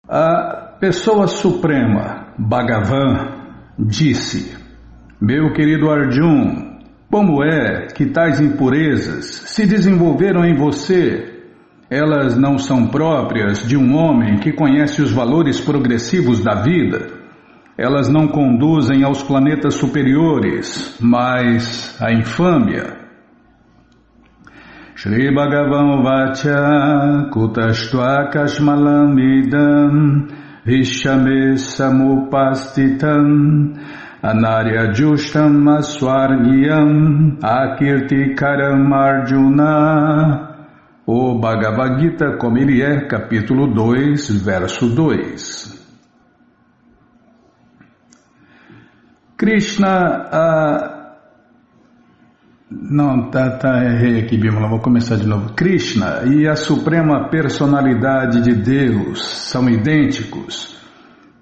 A pessoa suprema, Bhagavan, disse: Meu querido Arjuna, como é que tais impurezas se desenvolveram em você? Elas não são próprias de um homem que conhece os valores progressivos da vida. Elas não conduzem aos planetas superiores, mas à infâmia. Shri Bhagavan Vacha Kutastva Kashmalam Idam Vishame Samupastitam Anarya Justam Aswargyam Akirtikaram Arjuna. O Bhagavad Gita como ele é, capítulo 2, verso 2. Krishna, errei aqui, Bimala, vou começar de novo. Krishna e a Suprema Personalidade de Deus são idênticos.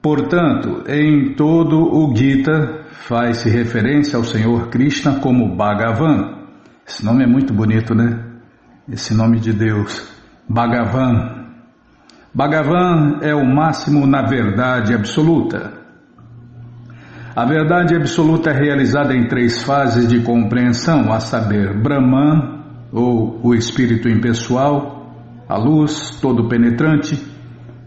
Portanto, em todo o Gita faz-se referência ao Senhor Krishna como Bhagavan. Esse nome é muito bonito, né? Esse nome de Deus, Bhagavan. Bhagavan é o máximo na verdade absoluta. A verdade absoluta é realizada em 3 fases de compreensão, a saber, Brahman, ou o espírito impessoal, a luz todo-penetrante,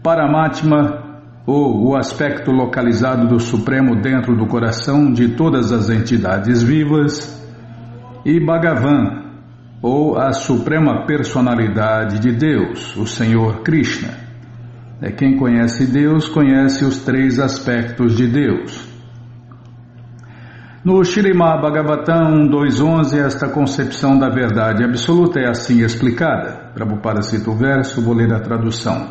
Paramatma, ou o aspecto localizado do Supremo dentro do coração de todas as entidades vivas, e Bhagavan, ou a Suprema Personalidade de Deus, o Senhor Krishna. Quem conhece Deus, conhece os 3 aspectos de Deus. No Śrīmad Bhagavatam 2.11, esta concepção da verdade absoluta é assim explicada. Prabhupada cita o verso, vou ler a tradução.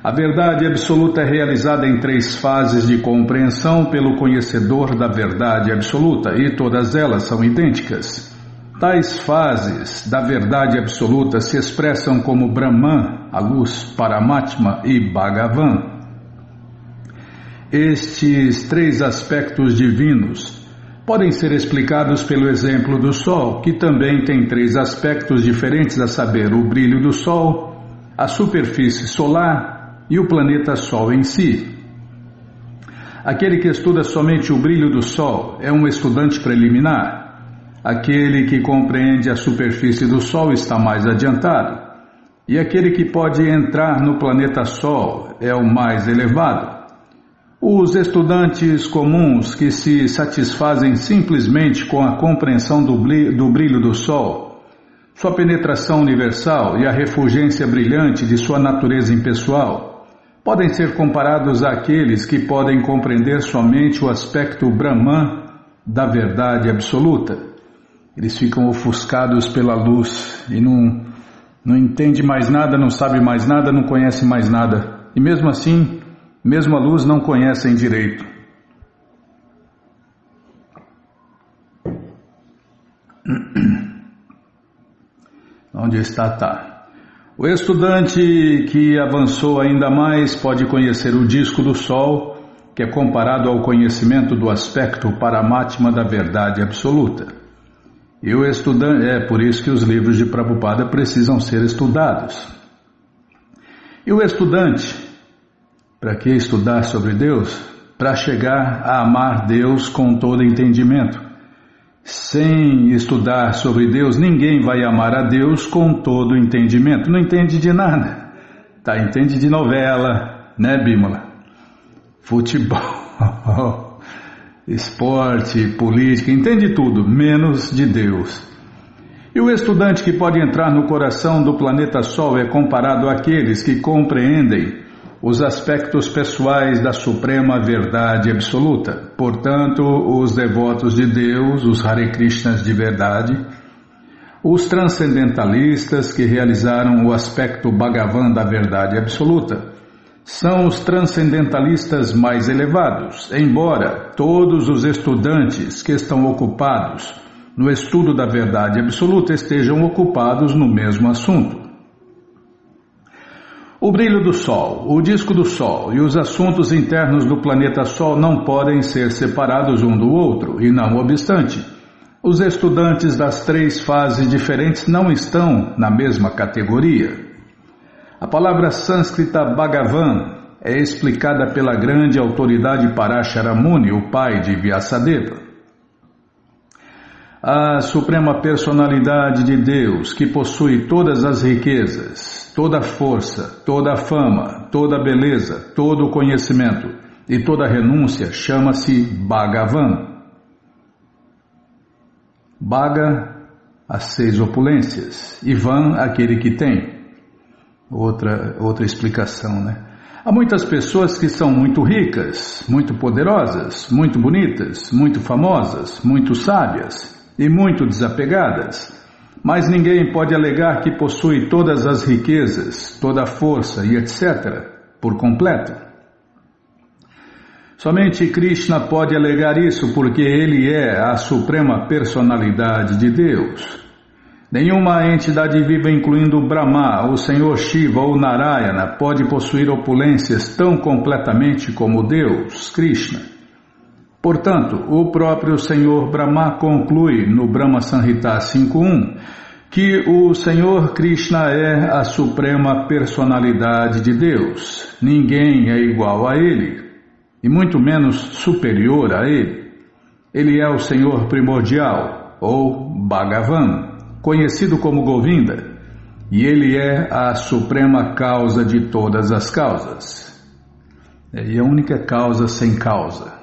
A verdade absoluta é realizada em 3 fases de compreensão pelo conhecedor da verdade absoluta, e todas elas são idênticas. Tais fases da verdade absoluta se expressam como Brahman, a luz, Paramatma e Bhagavan. Estes 3 aspectos divinos podem ser explicados pelo exemplo do Sol, que também tem 3 aspectos diferentes, a saber, o brilho do Sol, a superfície solar e o planeta Sol em si. Aquele que estuda somente o brilho do Sol é um estudante preliminar. Aquele que compreende a superfície do Sol está mais adiantado. E aquele que pode entrar no planeta Sol é o mais elevado. Os estudantes comuns que se satisfazem simplesmente com a compreensão do brilho do Sol, sua penetração universal e a refulgência brilhante de sua natureza impessoal, podem ser comparados àqueles que podem compreender somente o aspecto Brahman da verdade absoluta. Eles ficam ofuscados pela luz e não entende mais nada, não sabe mais nada, não conhece mais nada. E mesmo assim, mesmo a luz não conhecem direito. Onde está? Tá. O estudante que avançou ainda mais pode conhecer o disco do Sol, que é comparado ao conhecimento do aspecto Paramatma da verdade absoluta. E o estudante, é por isso que os livros de Prabhupada precisam ser estudados. E o estudante, para que estudar sobre Deus? Para chegar a amar Deus com todo entendimento. Sem estudar sobre Deus, ninguém vai amar a Deus com todo entendimento. Não entende de nada. Tá, entende de novela, né, Bímola? Futebol, esporte, política, entende tudo, menos de Deus. E o estudante que pode entrar no coração do planeta Sol é comparado àqueles que compreendem os aspectos pessoais da suprema verdade absoluta. Portanto, os devotos de Deus, os Hare Krishnas de verdade, os transcendentalistas que realizaram o aspecto Bhagavan da verdade absoluta, são os transcendentalistas mais elevados, embora todos os estudantes que estão ocupados no estudo da verdade absoluta estejam ocupados no mesmo assunto. O brilho do Sol, o disco do Sol e os assuntos internos do planeta Sol não podem ser separados um do outro, e não obstante, os estudantes das 3 fases diferentes não estão na mesma categoria. A palavra sânscrita Bhagavan é explicada pela grande autoridade Parashara Muni, o pai de Vyasadeva. A Suprema Personalidade de Deus, que possui todas as riquezas, toda a força, toda a fama, toda a beleza, todo o conhecimento e toda a renúncia, chama-se Bhagavan. Bhaga, as 6 opulências, e Van, aquele que tem. Outra explicação, né? Há muitas pessoas que são muito ricas, muito poderosas, muito bonitas, muito famosas, muito sábias e muito desapegadas, mas ninguém pode alegar que possui todas as riquezas, toda a força e etc. por completo. Somente Krishna pode alegar isso porque ele é a Suprema Personalidade de Deus. Nenhuma entidade viva, incluindo Brahma, o Senhor Shiva ou Narayana, pode possuir opulências tão completamente como Deus, Krishna. Portanto, o próprio Senhor Brahma conclui no Brahma Samhita 5.1 que o Senhor Krishna é a Suprema Personalidade de Deus. Ninguém é igual a ele, e muito menos superior a ele. Ele é o Senhor Primordial, ou Bhagavan, conhecido como Govinda, e ele é a suprema causa de todas as causas. E a única causa sem causa.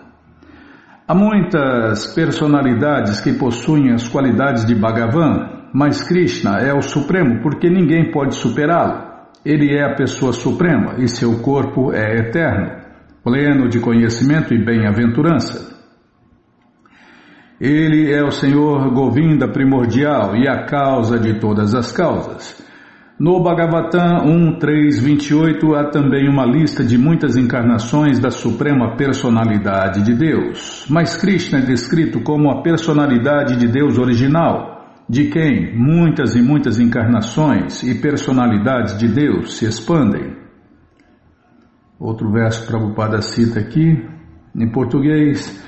Há muitas personalidades que possuem as qualidades de Bhagavan, mas Krishna é o Supremo porque ninguém pode superá-lo. Ele é a pessoa suprema e seu corpo é eterno, pleno de conhecimento e bem-aventurança. Ele é o Senhor Govinda primordial e a causa de todas as causas. No Bhagavatam 1.3.28 há também uma lista de muitas encarnações da Suprema Personalidade de Deus, mas Krishna é descrito como a personalidade de Deus original, de quem muitas e muitas encarnações e personalidades de Deus se expandem. Outro verso Prabhupada cita aqui, em português: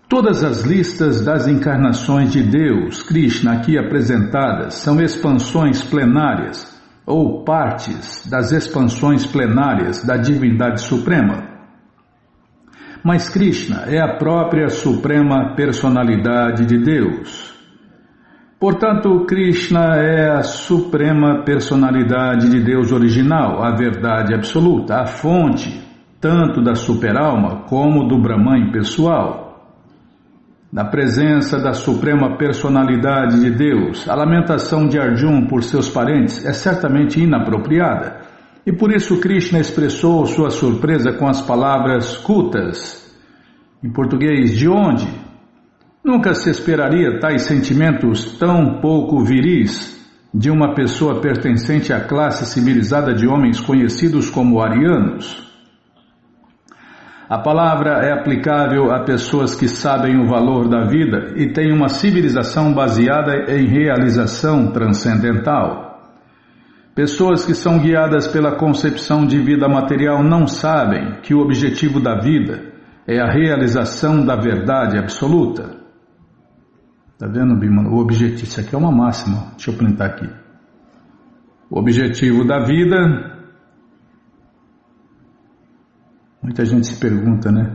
todas as listas das encarnações de Deus, Krishna, aqui apresentadas, são expansões plenárias ou partes das expansões plenárias da Divindade Suprema. Mas Krishna é a própria Suprema Personalidade de Deus. Portanto, Krishna é a Suprema Personalidade de Deus original, a verdade absoluta, a fonte tanto da superalma como do Brahman pessoal. Na presença da Suprema Personalidade de Deus, a lamentação de Arjuna por seus parentes é certamente inapropriada, e por isso Krishna expressou sua surpresa com as palavras kutas, em português, de onde? Nunca se esperaria tais sentimentos tão pouco viris de uma pessoa pertencente à classe civilizada de homens conhecidos como arianos. A palavra é aplicável a pessoas que sabem o valor da vida e têm uma civilização baseada em realização transcendental. Pessoas que são guiadas pela concepção de vida material não sabem que o objetivo da vida é a realização da verdade absoluta. Está vendo, Bimala? O objetivo, isso aqui é uma máxima, deixa eu printar aqui. O objetivo da vida... Muita gente se pergunta, né?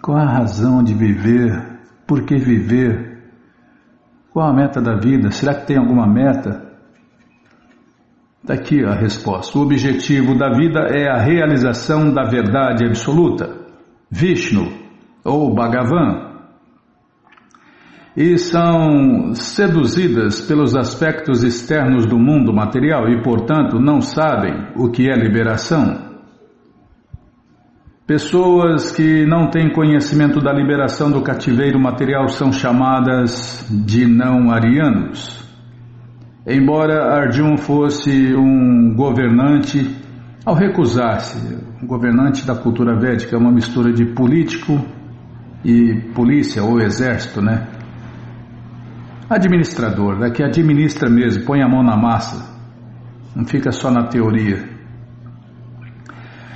Qual a razão de viver? Por que viver? Qual a meta da vida? Será que tem alguma meta? Está aqui a resposta. O objetivo da vida é a realização da verdade absoluta, Vishnu ou Bhagavan. E são seduzidas pelos aspectos externos do mundo material e, portanto, não sabem o que é liberação. Pessoas que não têm conhecimento da liberação do cativeiro material são chamadas de não-arianos. Embora Arjuna fosse um governante, ao recusar-se, um governante da cultura védica, uma mistura de político e polícia ou exército, né? Administrador, né? Que administra mesmo, põe a mão na massa, não fica só na teoria.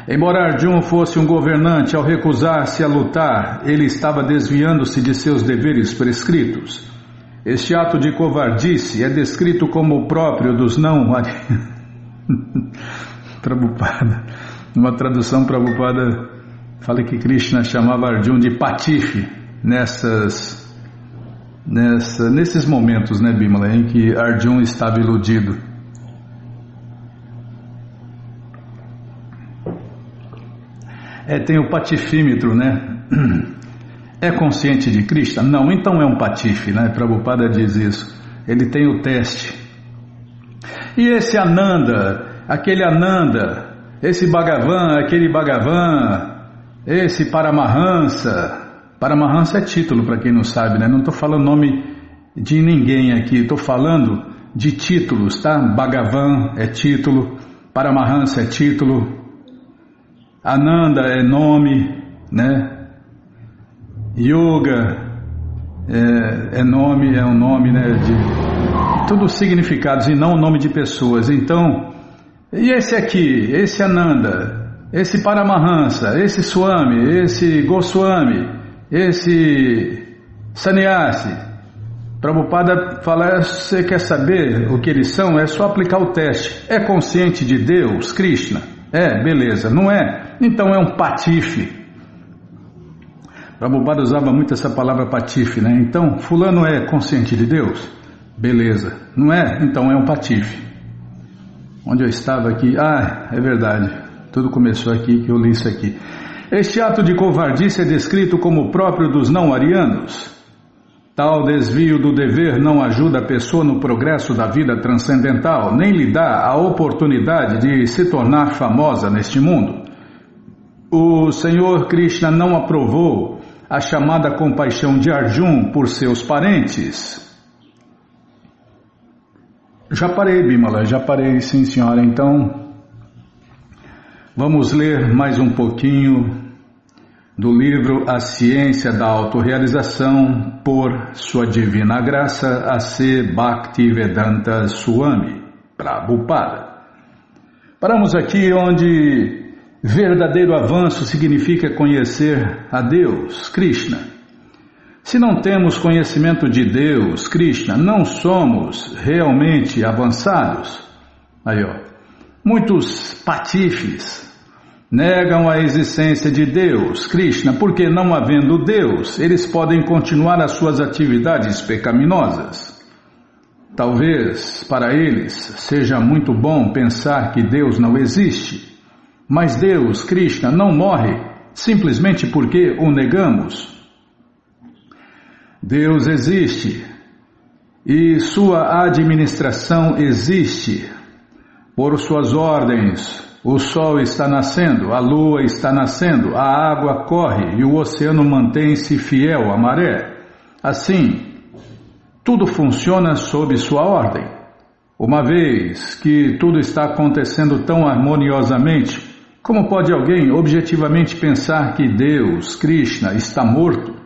Embora Arjuna fosse um governante, ao recusar-se a lutar, ele estava desviando-se de seus deveres prescritos. Este ato de covardice é descrito como o próprio dos não-arianos. Prabhupada. Numa tradução, Prabhupada fala que Krishna chamava Arjuna de patife nesses momentos, né, Bimala, em que Arjuna estava iludido. Tem o patifímetro, né? É consciente de Krishna? Não, então é um patife, né? Prabhupada diz isso. Ele tem o teste. E esse Ananda, aquele Ananda, esse Bhagavan, aquele Bhagavan, esse Paramahansa. Paramahansa é título, para quem não sabe, né? Não estou falando nome de ninguém aqui, estou falando de títulos, tá? Bhagavan é título, Paramahansa é título, Ananda é nome, né? Yoga é um nome, né? De todos significados e não o nome de pessoas. Então, e esse aqui, esse Ananda, esse Paramahansa, esse Swami, esse Goswami, esse Sannyasi. Prabhupada fala, você quer saber o que eles são? É só aplicar o teste. É consciente de Deus, Krishna? Beleza. Não é? Então é um patife. Prabhupada usava muito essa palavra patife, né? Então, fulano é consciente de Deus? Beleza. Não é? Então é um patife. Onde eu estava aqui? É verdade. Tudo começou aqui, que eu li isso aqui. Este ato de covardice é descrito como próprio dos não-arianos. Tal desvio do dever não ajuda a pessoa no progresso da vida transcendental, nem lhe dá a oportunidade de se tornar famosa neste mundo. O Senhor Krishna não aprovou a chamada compaixão de Arjuna por seus parentes. Já parei, Bimala, já parei, sim senhora. Então, vamos ler mais um pouquinho do livro A Ciência da Autorrealização, por Sua Divina Graça, A.C. Bhaktivedanta Swami Prabhupada. Paramos aqui onde verdadeiro avanço significa conhecer a Deus, Krishna. Se não temos conhecimento de Deus, Krishna, não somos realmente avançados. Aí, muitos patifes negam a existência de Deus, Krishna, porque não havendo Deus, eles podem continuar as suas atividades pecaminosas. Talvez para eles seja muito bom pensar que Deus não existe, mas Deus, Krishna, não morre simplesmente porque o negamos. Deus existe e sua administração existe. Por suas ordens, o sol está nascendo, a lua está nascendo, a água corre e o oceano mantém-se fiel à maré. Assim, tudo funciona sob sua ordem. Uma vez que tudo está acontecendo tão harmoniosamente, como pode alguém objetivamente pensar que Deus, Krishna, está morto?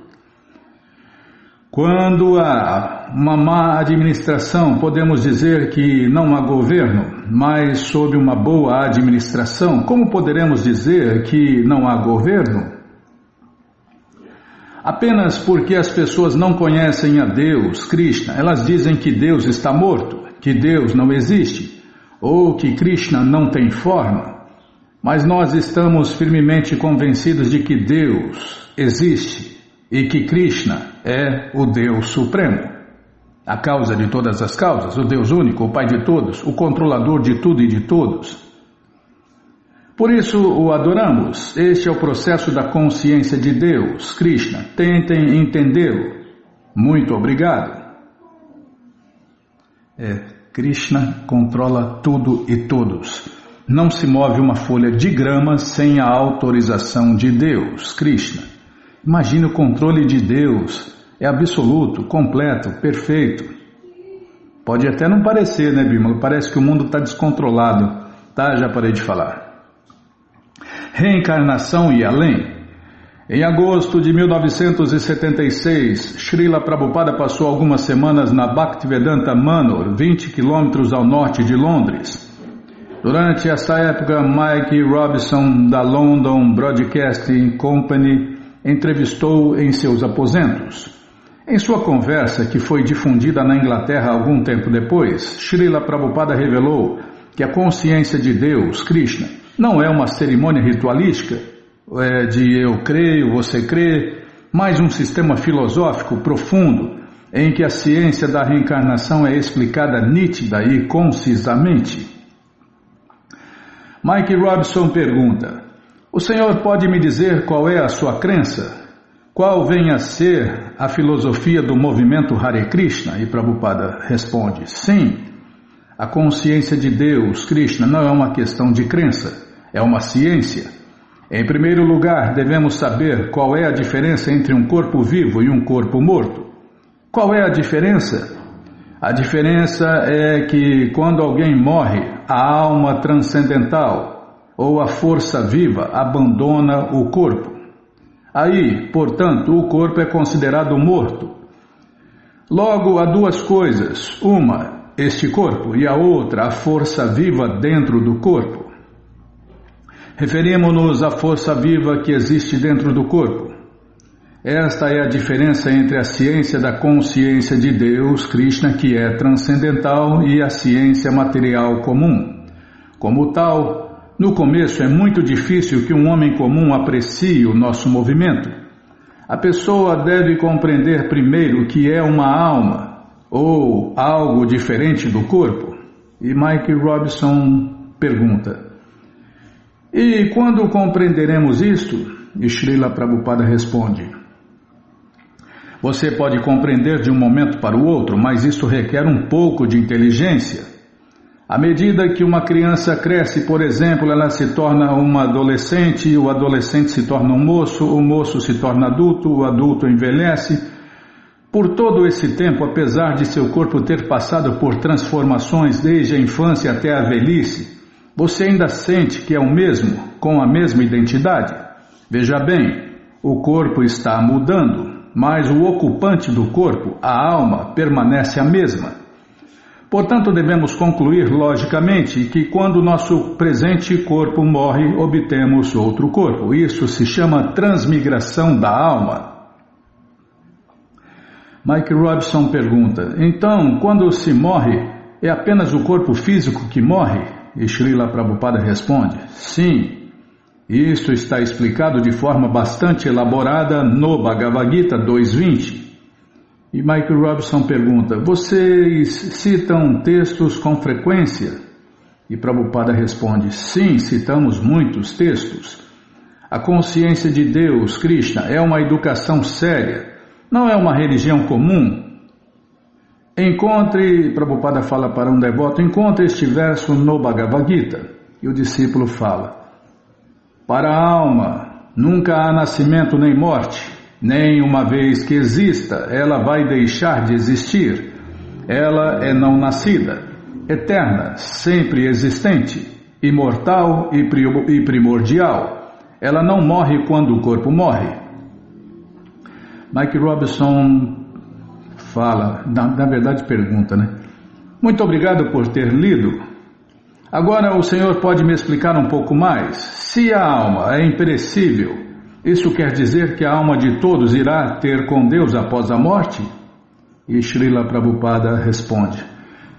Quando há uma má administração, podemos dizer que não há governo, mas sob uma boa administração, como poderemos dizer que não há governo? Apenas porque as pessoas não conhecem a Deus, Krishna, elas dizem que Deus está morto, que Deus não existe, ou que Krishna não tem forma. Mas nós estamos firmemente convencidos de que Deus existe e que Krishna é o Deus Supremo, a causa de todas as causas, o Deus único, o Pai de todos, o controlador de tudo e de todos. Por isso o adoramos. Este é o processo da consciência de Deus, Krishna. Tentem entendê-lo. Muito obrigado. Krishna controla tudo e todos. Não se move uma folha de grama sem a autorização de Deus, Krishna. Imagine o controle de Deus. É absoluto, completo, perfeito. Pode até não parecer, né, Bimala? Parece que o mundo está descontrolado. Tá, já parei de falar. Reencarnação e além. Em agosto de 1976, Srila Prabhupada passou algumas semanas na Bhaktivedanta Manor, 20 quilômetros ao norte de Londres. Durante essa época, Mike Robinson, da London Broadcasting Company, entrevistou em seus aposentos. Em sua conversa, que foi difundida na Inglaterra algum tempo depois, Srila Prabhupada revelou que a consciência de Deus, Krishna, Não é uma cerimônia ritualística, de eu creio, você crê, mas um sistema filosófico profundo em que a ciência da reencarnação é explicada nítida e concisamente. Mike Robson pergunta: o senhor pode me dizer qual é a sua crença? Qual vem a ser a filosofia do movimento Hare Krishna? E Prabhupada responde: sim, a consciência de Deus, Krishna, não é uma questão de crença, é uma ciência. Em primeiro lugar, devemos saber qual é a diferença entre um corpo vivo e um corpo morto. Qual é a diferença? A diferença é que quando alguém morre, a alma transcendental ou a força viva abandona o corpo. Aí, portanto, o corpo é considerado morto. Logo, há duas coisas: uma, este corpo, e a outra, a força viva dentro do corpo. Referimos-nos à força viva que existe dentro do corpo. Esta é a diferença entre a ciência da consciência de Deus, Krishna, que é transcendental, e a ciência material comum. Como tal, no começo é muito difícil que um homem comum aprecie o nosso movimento. A pessoa deve compreender primeiro que é uma alma, ou algo diferente do corpo. E Mike Robson pergunta: e quando compreenderemos isto? E Srila Prabhupada responde: você pode compreender de um momento para o outro, mas isso requer um pouco de inteligência. À medida que uma criança cresce, por exemplo, ela se torna uma adolescente, o adolescente se torna um moço, o moço se torna adulto, o adulto envelhece. Por todo esse tempo, apesar de seu corpo ter passado por transformações desde a infância até a velhice, você ainda sente que é o mesmo, com a mesma identidade? Veja bem, o corpo está mudando, mas o ocupante do corpo, a alma, permanece a mesma. Portanto, devemos concluir logicamente que quando nosso presente corpo morre, obtemos outro corpo. Isso se chama transmigração da alma. Mike Robson pergunta: então, quando se morre, é apenas o corpo físico que morre? E Srila Prabhupada responde: sim. Isso está explicado de forma bastante elaborada no Bhagavad Gita 2.20. E Mike Robson pergunta: vocês citam textos com frequência? E Prabhupada responde: sim, citamos muitos textos. A consciência de Deus, Krishna, é uma educação séria, não é uma religião comum. Prabhupada fala para um devoto: encontre este verso no Bhagavad Gita. E o discípulo fala: para a alma nunca há nascimento nem morte, nem uma vez que exista, ela vai deixar de existir. Ela é não nascida, eterna, sempre existente, imortal e primordial. Ela não morre quando o corpo morre. Mike Robson fala, na verdade pergunta, né? Muito obrigado por ter lido. Agora o senhor pode me explicar um pouco mais? Se a alma é imperecível, isso quer dizer que a alma de todos irá ter com Deus após a morte? E Srila Prabhupada responde: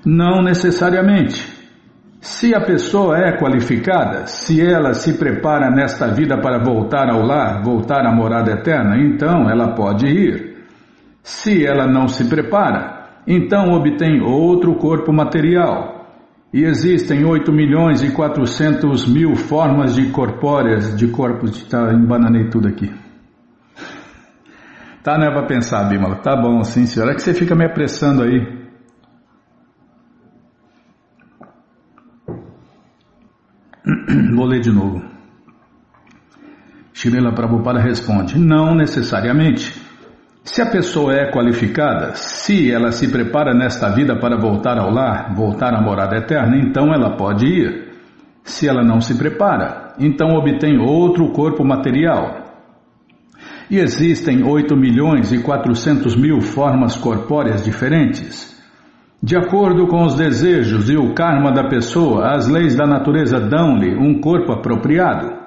não necessariamente. Se a pessoa é qualificada, se ela se prepara nesta vida para voltar ao lar, voltar à morada eterna, então ela pode ir. Se ela não se prepara, então obtém outro corpo material. E existem 8.400.000 formas de corpóreas, de corpos. Tá, embananei tudo aqui. Tá, né, para pensar, Bímola. Tá bom, sim, senhora. É que você fica me apressando aí. Vou ler de novo. Srila Prabhupada responde: não necessariamente. Se a pessoa é qualificada, se ela se prepara nesta vida para voltar ao lar, voltar à morada eterna, então ela pode ir. Se ela não se prepara, então obtém outro corpo material. E existem 8.400.000 formas corpóreas diferentes. De acordo com os desejos e o karma da pessoa, as leis da natureza dão-lhe um corpo apropriado.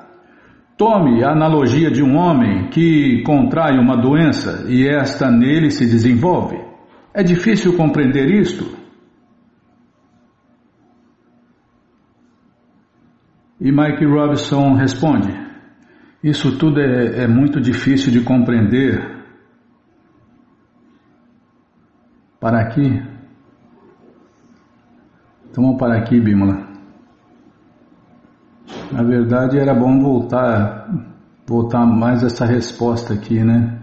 Tome a analogia de um homem que contrai uma doença e esta nele se desenvolve. É difícil compreender isto? E Mike Robinson responde: isso tudo é muito difícil de compreender. Para aqui? Então vamos parar aqui, Bímola. Na verdade era bom voltar mais essa resposta aqui, né?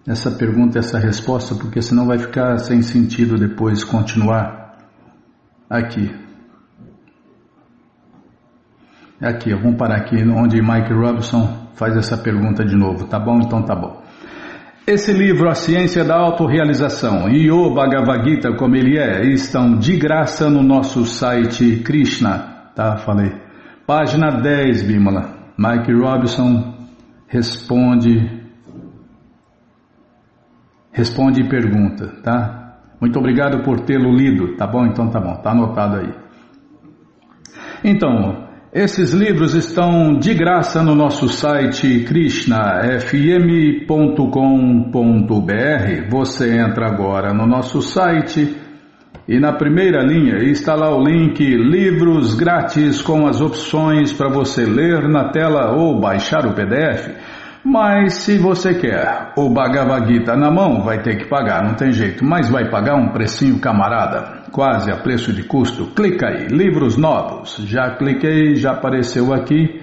Essa pergunta e essa resposta, porque senão vai ficar sem sentido depois continuar aqui. Aqui, vamos parar aqui onde Mike Robinson faz essa pergunta de novo, tá bom? Então tá bom. Esse livro, A Ciência da Autorrealização e o Bhagavad Gita como ele estão de graça no nosso site Krishna, tá? Falei. Página 10, Bímola. Mike Robinson responde e pergunta, tá? Muito obrigado por tê-lo lido, tá bom? Então tá bom, tá anotado aí. Então, esses livros estão de graça no nosso site krishnafm.com.br. Você entra agora no nosso site e na primeira linha está lá o link Livros Grátis com as opções para você ler na tela ou baixar o PDF. Mas se você quer o Bhagavad Gita na mão, vai ter que pagar, não tem jeito. Mas vai pagar um precinho camarada, quase a preço de custo. Clica aí, livros novos. Já cliquei, já apareceu aqui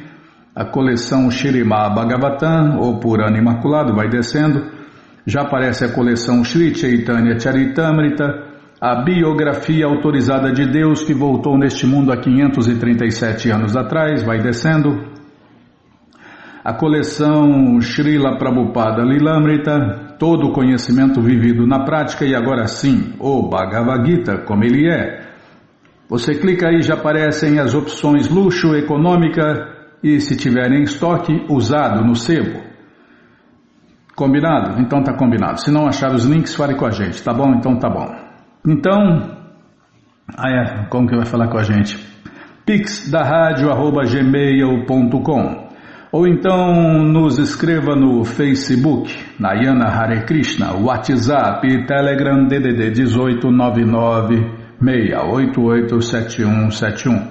a coleção Śrīmad Bhagavatam, ou Purana Imaculado, vai descendo. Já aparece a coleção Sri Chaitanya Charitamrita, a biografia autorizada de Deus que voltou neste mundo há 537 anos atrás, vai descendo. A coleção Srila Prabhupada Lilamrita, todo o conhecimento vivido na prática, e agora sim, o Bhagavad Gita, como ele é. Você clica aí, já aparecem as opções luxo, econômica e, se tiver em estoque, usado no sebo. Combinado? Então tá combinado. Se não achar os links, fale com a gente, tá bom? Então tá bom. Então, como que vai falar com a gente? pix@gmail.com ou então nos escreva no Facebook, Nayana Hare Krishna, WhatsApp e Telegram DDD 18996887171.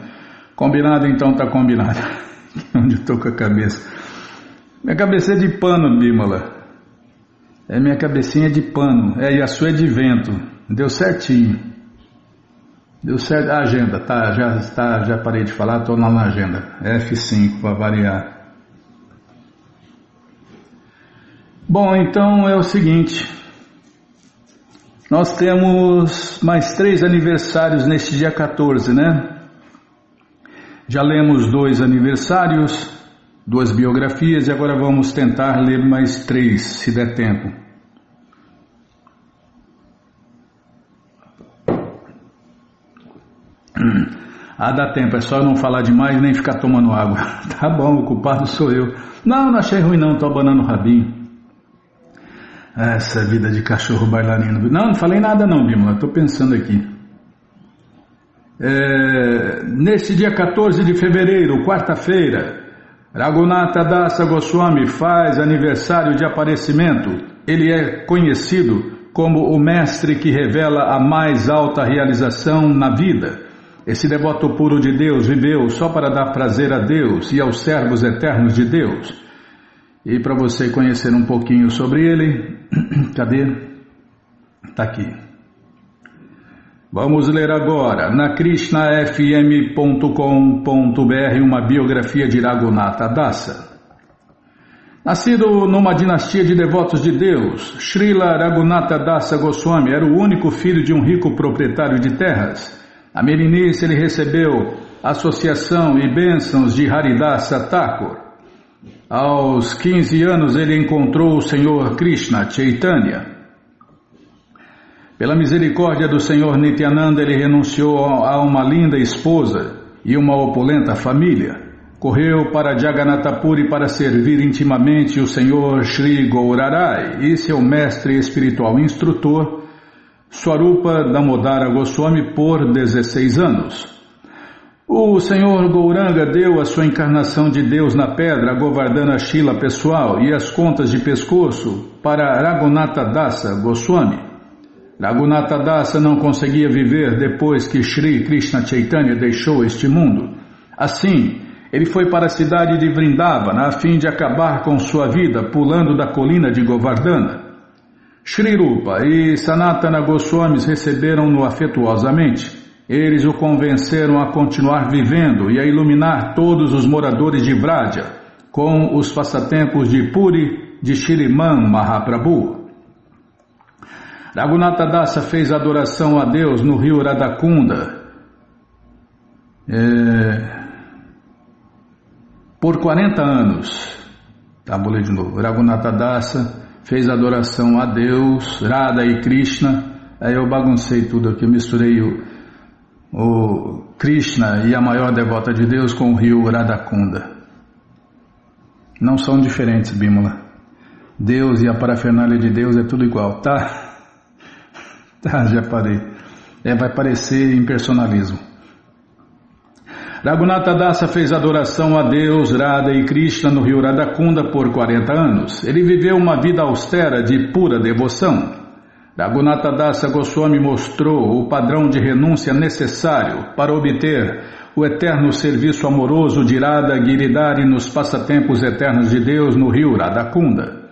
Combinado? Então tá combinado. Onde eu tô com a cabeça? Minha cabeça é de pano, Bímola. Minha cabecinha é de pano. E a sua é de vento. Deu certinho. Deu certo. A agenda, tá? Já parei de falar, tô lá na agenda. F5 para variar. Bom, então é o seguinte, nós temos mais 3 aniversários neste dia 14, né? Já lemos 2 aniversários, 2 biografias e agora vamos tentar ler mais 3, se der tempo. Dá tempo, é só não falar demais nem ficar tomando água. Tá bom, o culpado sou eu. Não achei ruim não, tô abanando o rabinho. Essa vida de cachorro bailarino. Não falei nada não, Bímola, estou pensando aqui. Neste dia 14 de fevereiro, quarta-feira, Raghunatha Dasa Goswami faz aniversário de aparecimento. Ele é conhecido como o mestre que revela a mais alta realização na vida. Esse devoto puro de Deus viveu só para dar prazer a Deus e aos servos eternos de Deus. E para você conhecer um pouquinho sobre ele, cadê? Está aqui. Vamos ler agora, na krishnafm.com.br, uma biografia de Raghunatha Dasa. Nascido numa dinastia de devotos de Deus, Srila Raghunatha Dasa Goswami era o único filho de um rico proprietário de terras. Na meninice ele recebeu associação e bênçãos de Haridasa Thakur. Aos 15 anos ele encontrou o Senhor Krishna Chaitanya. Pela misericórdia do Senhor Nityananda ele renunciou a uma linda esposa e uma opulenta família. Correu para Jagannatha Puri para servir intimamente o Senhor Shri Gaurarai e seu mestre espiritual instrutor Swarupa Damodara Goswami por 16 anos. O Senhor Gauranga deu a sua encarnação de Deus na pedra, a Govardhana Shila pessoal e as contas de pescoço para Raghunatha Dasa Goswami. Raghunatha Dasa não conseguia viver depois que Shri Krishna Chaitanya deixou este mundo. Assim, Ele foi para a cidade de Vrindavana a fim de acabar com sua vida pulando da colina de Govardhana. Shri Rupa e Sanatana Goswamis receberam-no afetuosamente. Eles o convenceram a continuar vivendo e a iluminar todos os moradores de Vraja com os passatempos de Puri de Shriman Mahaprabhu. Raghunatha Dasa fez adoração a Deus no rio Radhakunda por 40 anos. Vou ler de novo. Raghunatha Dasa fez adoração a Deus, Radha e Krishna. Aí eu baguncei tudo aqui, misturei o Krishna e a maior devota de Deus com o rio Radhakunda. Não são diferentes, Bimala. Deus e a parafernália de Deus é tudo igual, tá? Tá, já parei. Vai parecer impersonalismo. Raghunatha Dasa fez adoração a Deus, Radha e Krishna no rio Radhakunda por 40 anos. Ele viveu uma vida austera de pura devoção. Raghunatha Dasa Goswami mostrou o padrão de renúncia necessário para obter o eterno serviço amoroso de Radha Giridhari nos passatempos eternos de Deus no rio Radhakunda.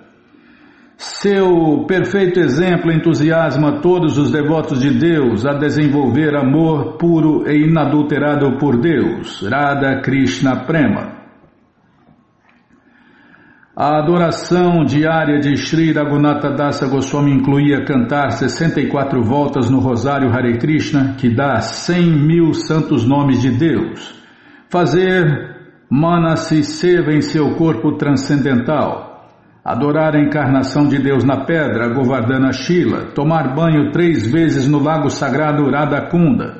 Seu perfeito exemplo entusiasma todos os devotos de Deus a desenvolver amor puro e inadulterado por Deus, Radha Krishna Prema. A adoração diária de Shri Raghunatha Dasa Goswami incluía cantar 64 voltas no Rosário Hare Krishna, que dá 100.000 santos nomes de Deus, fazer Manasi Seva em seu corpo transcendental, adorar a encarnação de Deus na pedra, Govardhana Shila, tomar banho 3 vezes no lago sagrado Radhakunda,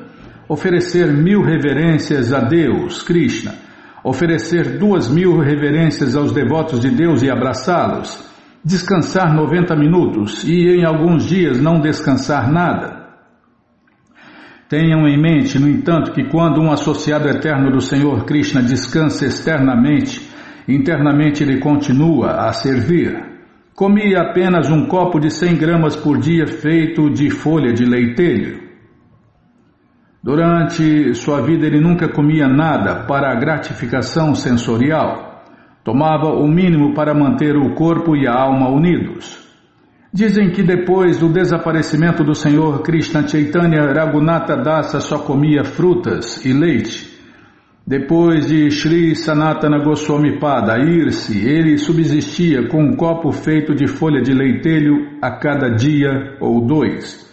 oferecer 1000 reverências a Deus, Krishna, oferecer 2000 reverências aos devotos de Deus e abraçá-los, descansar 90 minutos e em alguns dias não descansar nada. Tenham em mente, no entanto, que quando um associado eterno do Senhor Krishna descansa externamente, internamente ele continua a servir. Comia apenas um copo de 100 gramas por dia feito de folha de leitelho. Durante sua vida ele nunca comia nada para a gratificação sensorial. Tomava o mínimo para manter o corpo e a alma unidos. Dizem que depois do desaparecimento do Senhor Krishna Chaitanya, Raghunatha Dasa só comia frutas e leite. Depois de Shri Sanatana Goswami Pada ir-se, ele subsistia com um copo feito de folha de leitelho a cada dia ou 2.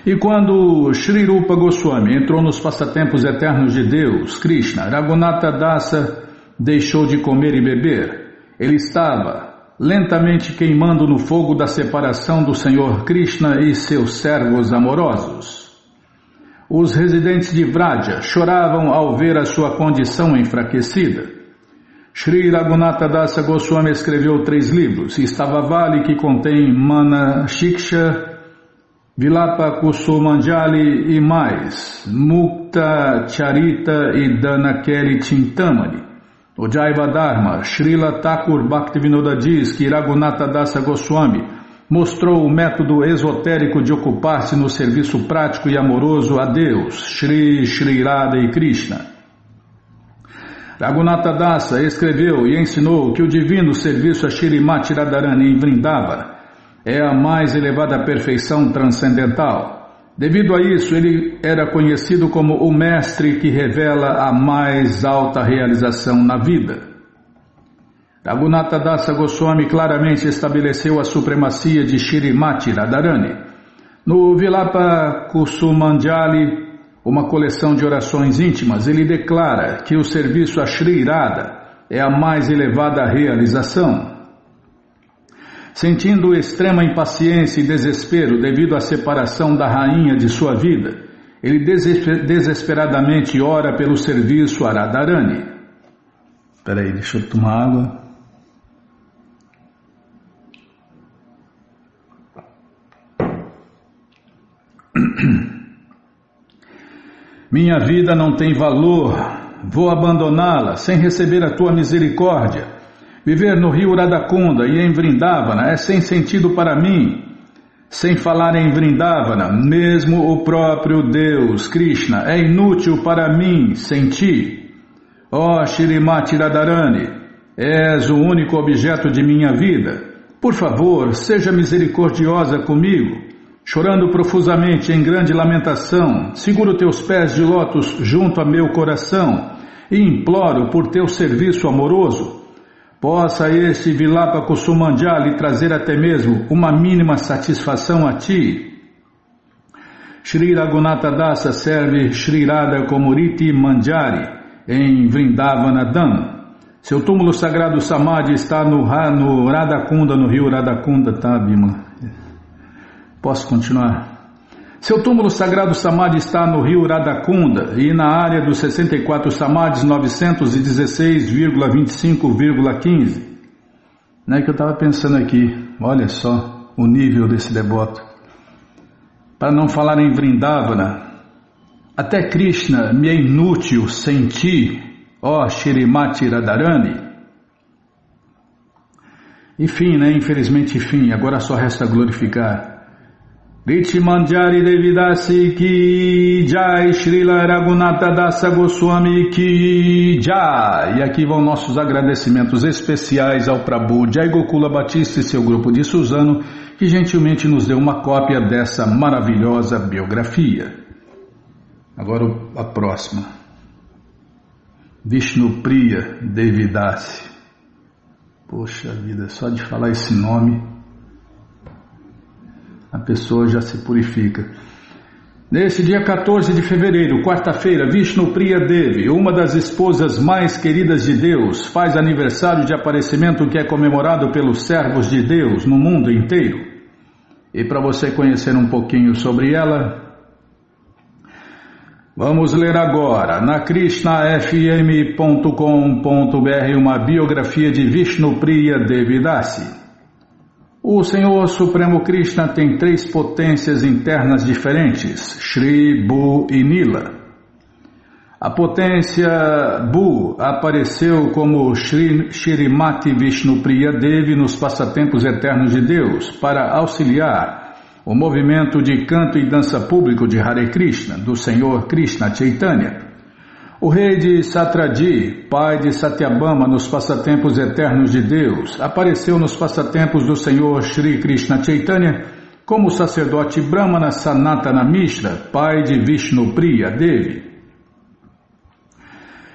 E quando Shri Rupa Goswami entrou nos passatempos eternos de Deus, Krishna, Raghunatha Dasa deixou de comer e beber. Ele estava lentamente queimando no fogo da separação do Senhor Krishna e seus servos amorosos. Os residentes de Vraja choravam ao ver a sua condição enfraquecida. Shri Raghunatha Dasa Goswami escreveu 3 livros, Istavavali, que contém Mana Shiksha, Vilapa Kusumanjali e mais, Mukta Charita e Danakeli Chintamani. O Jaiva Dharma, Srila Thakur Bhaktivinoda diz que Raghunatha Dasa Goswami mostrou o método esotérico de ocupar-se no serviço prático e amoroso a Deus, Shri Radha e Krishna. Raghunatha Dasa escreveu e ensinou que o divino serviço a Shrimati Radharani em Vrindavana é a mais elevada perfeição transcendental. Devido a isso, ele era conhecido como o mestre que revela a mais alta realização na vida. Raghunatha Dasa Goswami claramente estabeleceu a supremacia de Shrimati Radharani. No Vilapa Kusumanjali, uma coleção de orações íntimas, ele declara que o serviço a Shri Radha é a mais elevada realização. Sentindo extrema impaciência e desespero devido à separação da rainha de sua vida, ele desesperadamente ora pelo serviço a Radharani. Espera aí, deixa eu tomar água. Minha vida não tem valor, vou abandoná-la sem receber a tua misericórdia. Viver no rio Radhakunda e em Vrindavana é sem sentido para mim. Sem falar em Vrindavana, mesmo o próprio Deus, Krishna, é inútil para mim sem ti. Ó Shrimati Radharani, és o único objeto de minha vida. Por favor, seja misericordiosa comigo. Chorando profusamente em grande lamentação, seguro teus pés de lótus junto a meu coração e imploro por teu serviço amoroso. Possa esse Vilapa Kusumandja lhe trazer até mesmo uma mínima satisfação a ti. Shri Raghunatha Dasa serve Shri Radha como Riti Manjari em Vrindavanadam. Seu túmulo sagrado Samadhi está no Radhakunda, no rio Radhakunda, tá, Bima? Posso continuar? Seu túmulo sagrado Samadhi está no rio Radhakunda e na área dos 64 Samadhis 916,25,15. Não é que eu estava pensando aqui, olha só o nível desse devoto. Para não falar em Vrindavana, até Krishna me é inútil sem ti, ó Shrimati Radharani. Enfim, né? Infelizmente, fim. Agora só resta glorificar. Riti Manjari Devidasi Ki Jai, Srila Raghunatha Dasa Goswami Ki Jai. E aqui vão nossos agradecimentos especiais ao Prabhu Jai Gokula Batista e seu grupo de Suzano, que gentilmente nos deu uma cópia dessa maravilhosa biografia. Agora a próxima. Vishnupriya Devidasi. Poxa vida, só de falar esse nome a pessoa já se purifica. Nesse dia 14 de fevereiro, quarta-feira, Vishnupriya Devi, uma das esposas mais queridas de Deus, faz aniversário de aparecimento que é comemorado pelos servos de Deus no mundo inteiro. E para você conhecer um pouquinho sobre ela, vamos ler agora na krishnafm.com.br uma biografia de Vishnupriya Devidasi. O Senhor Supremo Krishna tem 3 potências internas diferentes, Shri, Bhu e Nila. A potência Bhu apareceu como Shrimati Vishnupriya Devi nos passatempos eternos de Deus para auxiliar o movimento de canto e dança público de Hare Krishna, do Senhor Krishna Chaitanya. O rei de Satradi, pai de Satyabhama nos passatempos eternos de Deus, apareceu nos passatempos do Senhor Shri Krishna Chaitanya como sacerdote Brahmana Sanatana Mishra, pai de Vishnupriya Devi.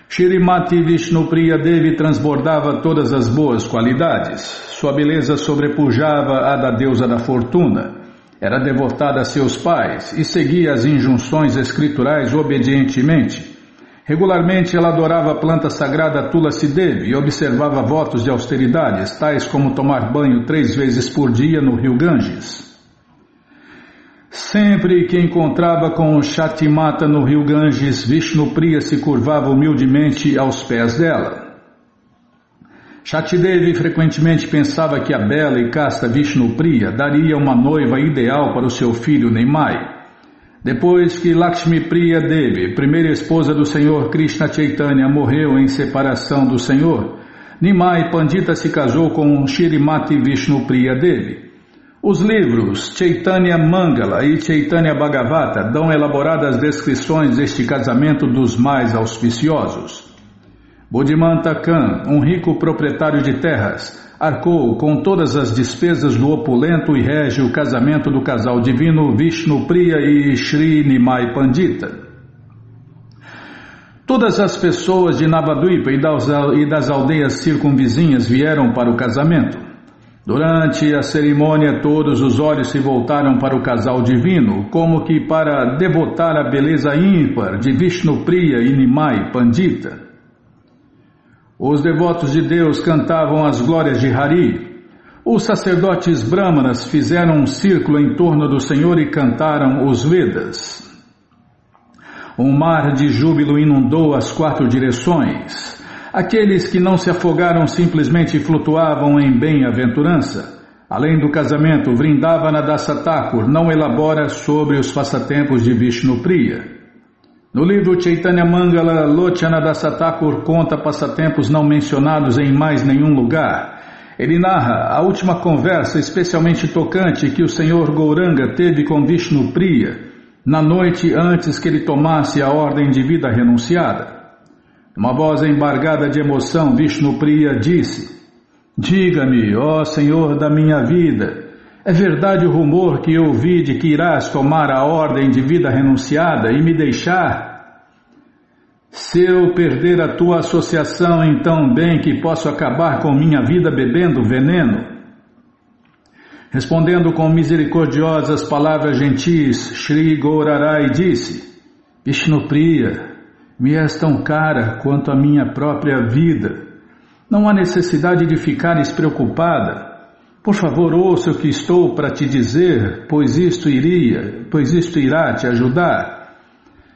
Shrimati Vishnupriya Devi transbordava todas as boas qualidades. Sua beleza sobrepujava a da deusa da fortuna. Era devotada a seus pais e seguia as injunções escriturais obedientemente. Regularmente ela adorava a planta sagrada Tulasi Devi e observava votos de austeridades, tais como tomar banho 3 vezes por dia no rio Ganges. Sempre que encontrava com Shatimata no rio Ganges, Vishnupriya se curvava humildemente aos pés dela. Shatidevi frequentemente pensava que a bela e casta Vishnupriya daria uma noiva ideal para o seu filho Nimai. Depois que Lakshmipriya Devi, primeira esposa do Senhor Krishna Chaitanya, morreu em separação do Senhor, Nimai Pandita se casou com Shrimati Vishnupriya Devi. Os livros Chaitanya Mangala e Chaitanya Bhagavata dão elaboradas descrições deste casamento dos mais auspiciosos. Bodhimanta Khan, um rico proprietário de terras, arcou com todas as despesas do opulento e régio casamento do casal divino Vishnupriya e Shri Nimai Pandita. Todas as pessoas de Navadvipa e das aldeias circunvizinhas vieram para o casamento. Durante a cerimônia, todos os olhos se voltaram para o casal divino, como que para devotar a beleza ímpar de Vishnupriya e Nimai Pandita. Os devotos de Deus cantavam as glórias de Hari. Os sacerdotes brahmanas fizeram um círculo em torno do Senhor e cantaram os Vedas. Um mar de júbilo inundou as 4 direções. Aqueles que não se afogaram simplesmente flutuavam em bem-aventurança. Além do casamento, Vrindavana Dasa Thakur não elabora sobre os passatempos de Vishnupriya. No livro Chaitanya Mangala, Lochana Dasa Thakur conta passatempos não mencionados em mais nenhum lugar. Ele narra a última conversa especialmente tocante que o Senhor Gauranga teve com Vishnupriya na noite antes que ele tomasse a ordem de vida renunciada. Uma voz embargada de emoção, Vishnupriya disse: diga-me, ó Senhor da minha vida, é verdade o rumor que eu ouvi de que irás tomar a ordem de vida renunciada e me deixar? Se eu perder a tua associação, então bem que posso acabar com minha vida bebendo veneno? Respondendo com misericordiosas palavras gentis, Shri Gaurarai disse: Vishnupriya, me és tão cara quanto a minha própria vida. Não há necessidade de ficares preocupada. Por favor, ouça o que estou para te dizer, pois isto irá te ajudar.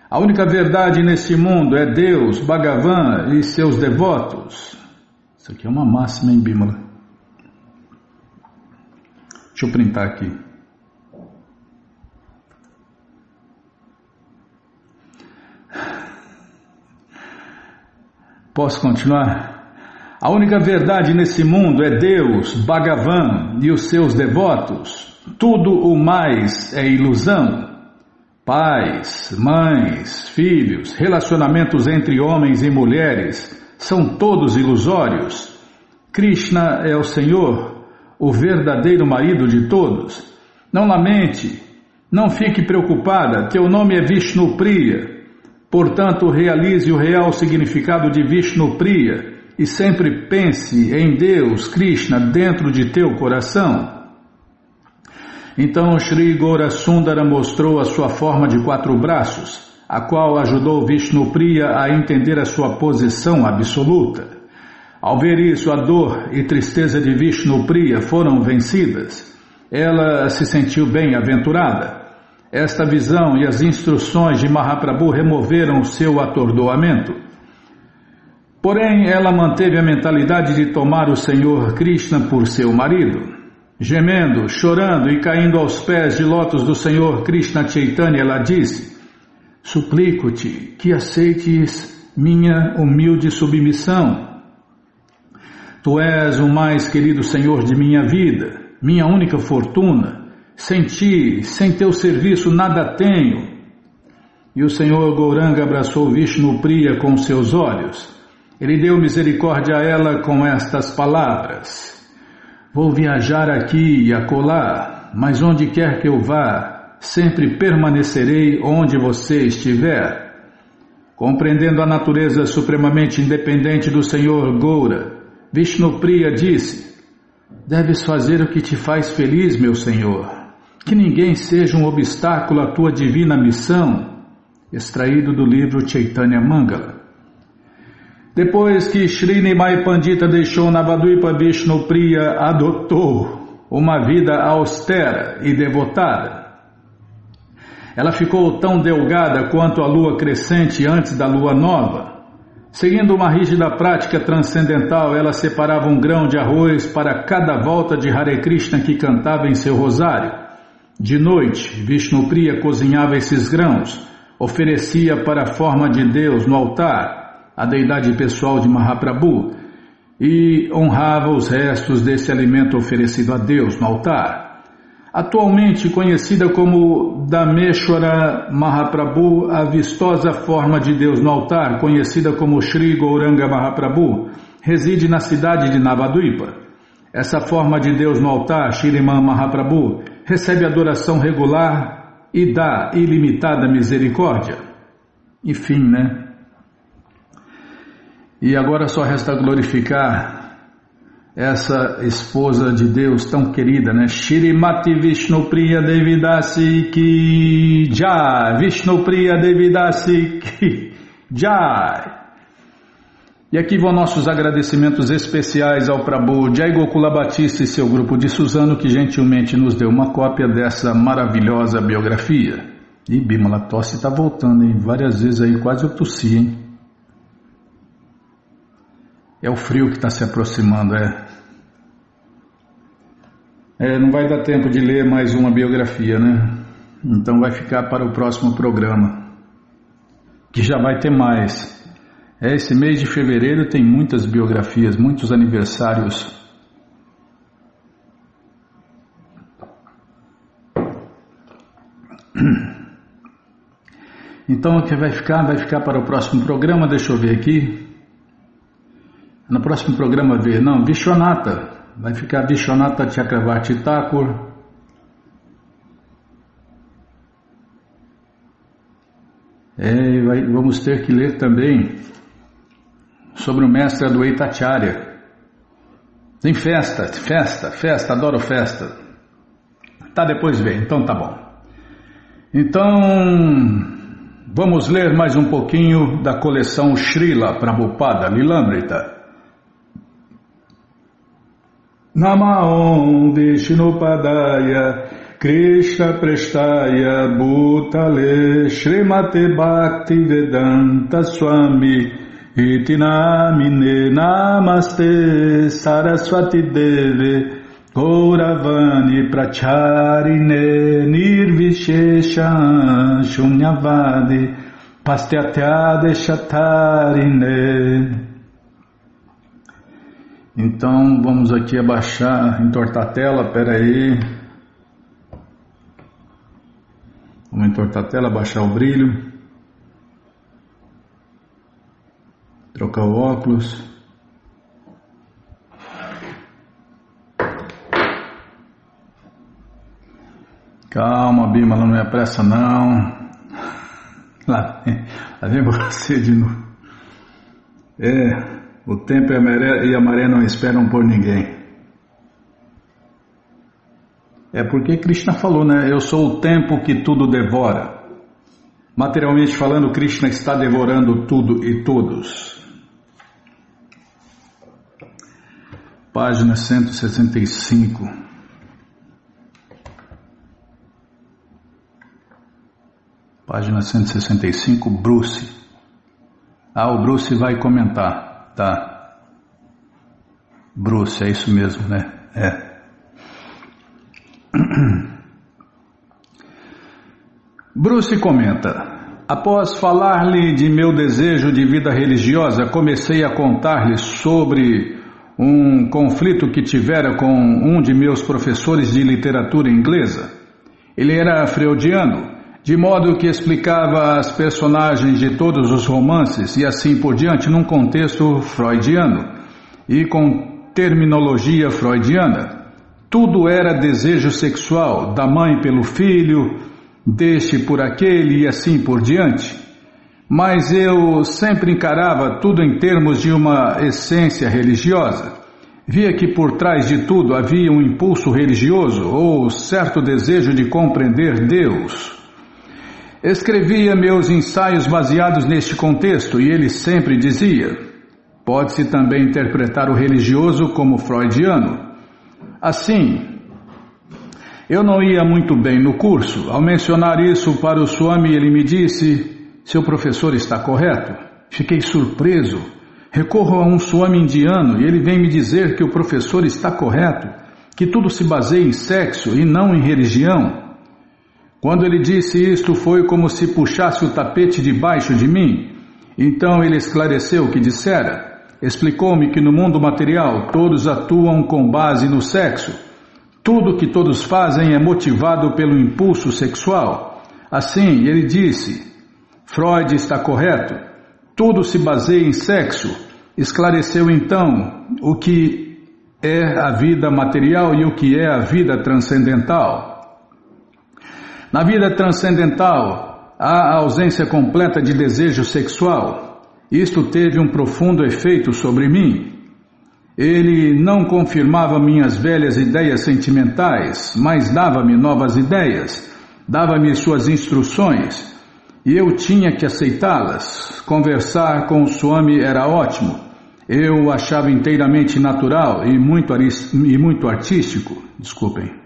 A única verdade neste mundo é Deus, Bhagavan e seus devotos. Isso aqui é uma máxima em Bimala. Deixa eu printar aqui. Posso continuar? A única verdade nesse mundo é Deus, Bhagavan e os seus devotos. Tudo o mais é ilusão. Pais, mães, filhos, relacionamentos entre homens e mulheres são todos ilusórios. Krishna é o Senhor, o verdadeiro marido de todos. Não lamente, não fique preocupada, teu nome é Vishnupriya. Portanto, realize o real significado de Vishnupriya e sempre pense em Deus, Krishna, dentro de teu coração. Então Shri Gaurasundara mostrou a sua forma de 4 braços, a qual ajudou Vishnupriya a entender a sua posição absoluta. Ao ver isso, a dor e tristeza de Vishnupriya foram vencidas. Ela se sentiu bem-aventurada. Esta visão e as instruções de Mahaprabhu removeram seu atordoamento. Porém, ela manteve a mentalidade de tomar o Senhor Krishna por seu marido. Gemendo, chorando e caindo aos pés de lótus do Senhor Krishna Chaitanya, ela disse: suplico-te que aceites minha humilde submissão. Tu és o mais querido Senhor de minha vida, minha única fortuna. Sem ti, sem teu serviço, nada tenho. E o Senhor Gauranga abraçou Vishnupriya com seus olhos. Ele deu misericórdia a ela com estas palavras: vou viajar aqui e acolá, mas onde quer que eu vá, sempre permanecerei onde você estiver. Compreendendo a natureza supremamente independente do Senhor Gaura, Vishnupriya disse: deves fazer o que te faz feliz, meu Senhor. Que ninguém seja um obstáculo à tua divina missão. Extraído do livro Chaitanya Mangala. Depois que Shri Nimai Pandita deixou Navadvipa, Vishnupriya adotou uma vida austera e devotada. Ela ficou tão delgada quanto a lua crescente antes da lua nova. Seguindo uma rígida prática transcendental, ela separava um grão de arroz para cada volta de Hare Krishna que cantava em seu rosário. De noite, Vishnupriya cozinhava esses grãos, oferecia para a forma de Deus no altar, a deidade pessoal de Mahaprabhu, e honrava os restos desse alimento oferecido a Deus no altar. Atualmente conhecida como Dameshwara Mahaprabhu, a vistosa forma de Deus no altar, conhecida como Shri Gauranga Mahaprabhu, reside na cidade de Navadvipa. Essa forma de Deus no altar, Shriman Mahaprabhu, recebe adoração regular e dá ilimitada misericórdia. Enfim, né? E agora só resta glorificar essa esposa de Deus tão querida, né? Shrimati Vishnupriya Devidasi Ki Jai, Vishnupriya Devidasi Ki Jai. E aqui vão nossos agradecimentos especiais ao Prabhu Jai Gokula Batista e seu grupo de Suzano, que gentilmente nos deu uma cópia dessa maravilhosa biografia. E Bimala, a tosse está voltando, hein? Várias vezes aí, quase eu tossi, hein? É o frio que está se aproximando, não vai dar tempo de ler mais uma biografia, né? Então vai ficar para o próximo programa, que já vai ter mais. Esse mês de fevereiro tem muitas biografias, muitos aniversários Então o que vai ficar para o próximo programa, deixa eu ver aqui. No próximo programa Vishwanatha. Vai ficar Vishwanatha Chakravarti Thakur. Vamos ter que ler também sobre o mestre Adwaita Acharya. Tem festa, adoro festa. Tá, depois vem, então tá bom. Então, vamos ler mais um pouquinho da coleção Srila Prabhupada Lilamrita. Namaon Vishnupadaya Krishna Prestaya Bhutale Srimate Bhakti Vedanta Swami Iti Namine Namaste Saraswati Deve Gauravani Pracharine Nirvishesha Shunyavadi Pastyatya Shatarine. Então vamos aqui abaixar, entortar a tela, peraí. Vamos entortar a tela, abaixar o brilho. Trocar o óculos. Calma, Bímola, não é pressa não. Lá vem você de novo. O tempo e a maré não esperam por ninguém. Porque Krishna falou, né? Eu sou o tempo que tudo devora. Materialmente falando, Krishna está devorando tudo e todos. Página 165. Página 165, Bruce. O Bruce vai comentar. Tá. Bruce, é isso mesmo, né? Bruce comenta: após falar-lhe de meu desejo de vida religiosa, comecei a contar-lhe sobre um conflito que tivera com um de meus professores de literatura inglesa. Ele era freudiano, de modo que explicava as personagens de todos os romances e assim por diante num contexto freudiano e com terminologia freudiana. Tudo era desejo sexual, da mãe pelo filho, deste por aquele e assim por diante. Mas eu sempre encarava tudo em termos de uma essência religiosa. Via que por trás de tudo havia um impulso religioso ou certo desejo de compreender Deus. Escrevia meus ensaios baseados neste contexto e ele sempre dizia: pode-se também interpretar o religioso como freudiano. Assim, eu não ia muito bem no curso. Ao mencionar isso para o Swami, ele me disse: seu professor está correto? Fiquei surpreso. Recorro a um Swami indiano e ele vem me dizer que o professor está correto, que tudo se baseia em sexo e não em religião. Quando ele disse isto, foi como se puxasse o tapete debaixo de mim. Então ele esclareceu o que dissera. Explicou-me que no mundo material todos atuam com base no sexo. Tudo que todos fazem é motivado pelo impulso sexual. Assim, ele disse: Freud está correto. Tudo se baseia em sexo. Esclareceu então o que é a vida material e o que é a vida transcendental. Na vida transcendental, há a ausência completa de desejo sexual. Isto teve um profundo efeito sobre mim. Ele não confirmava minhas velhas ideias sentimentais, mas dava-me novas ideias, dava-me suas instruções, e eu tinha que aceitá-las. Conversar com o Swami era ótimo. Eu o achava inteiramente natural e muito artístico. Desculpem.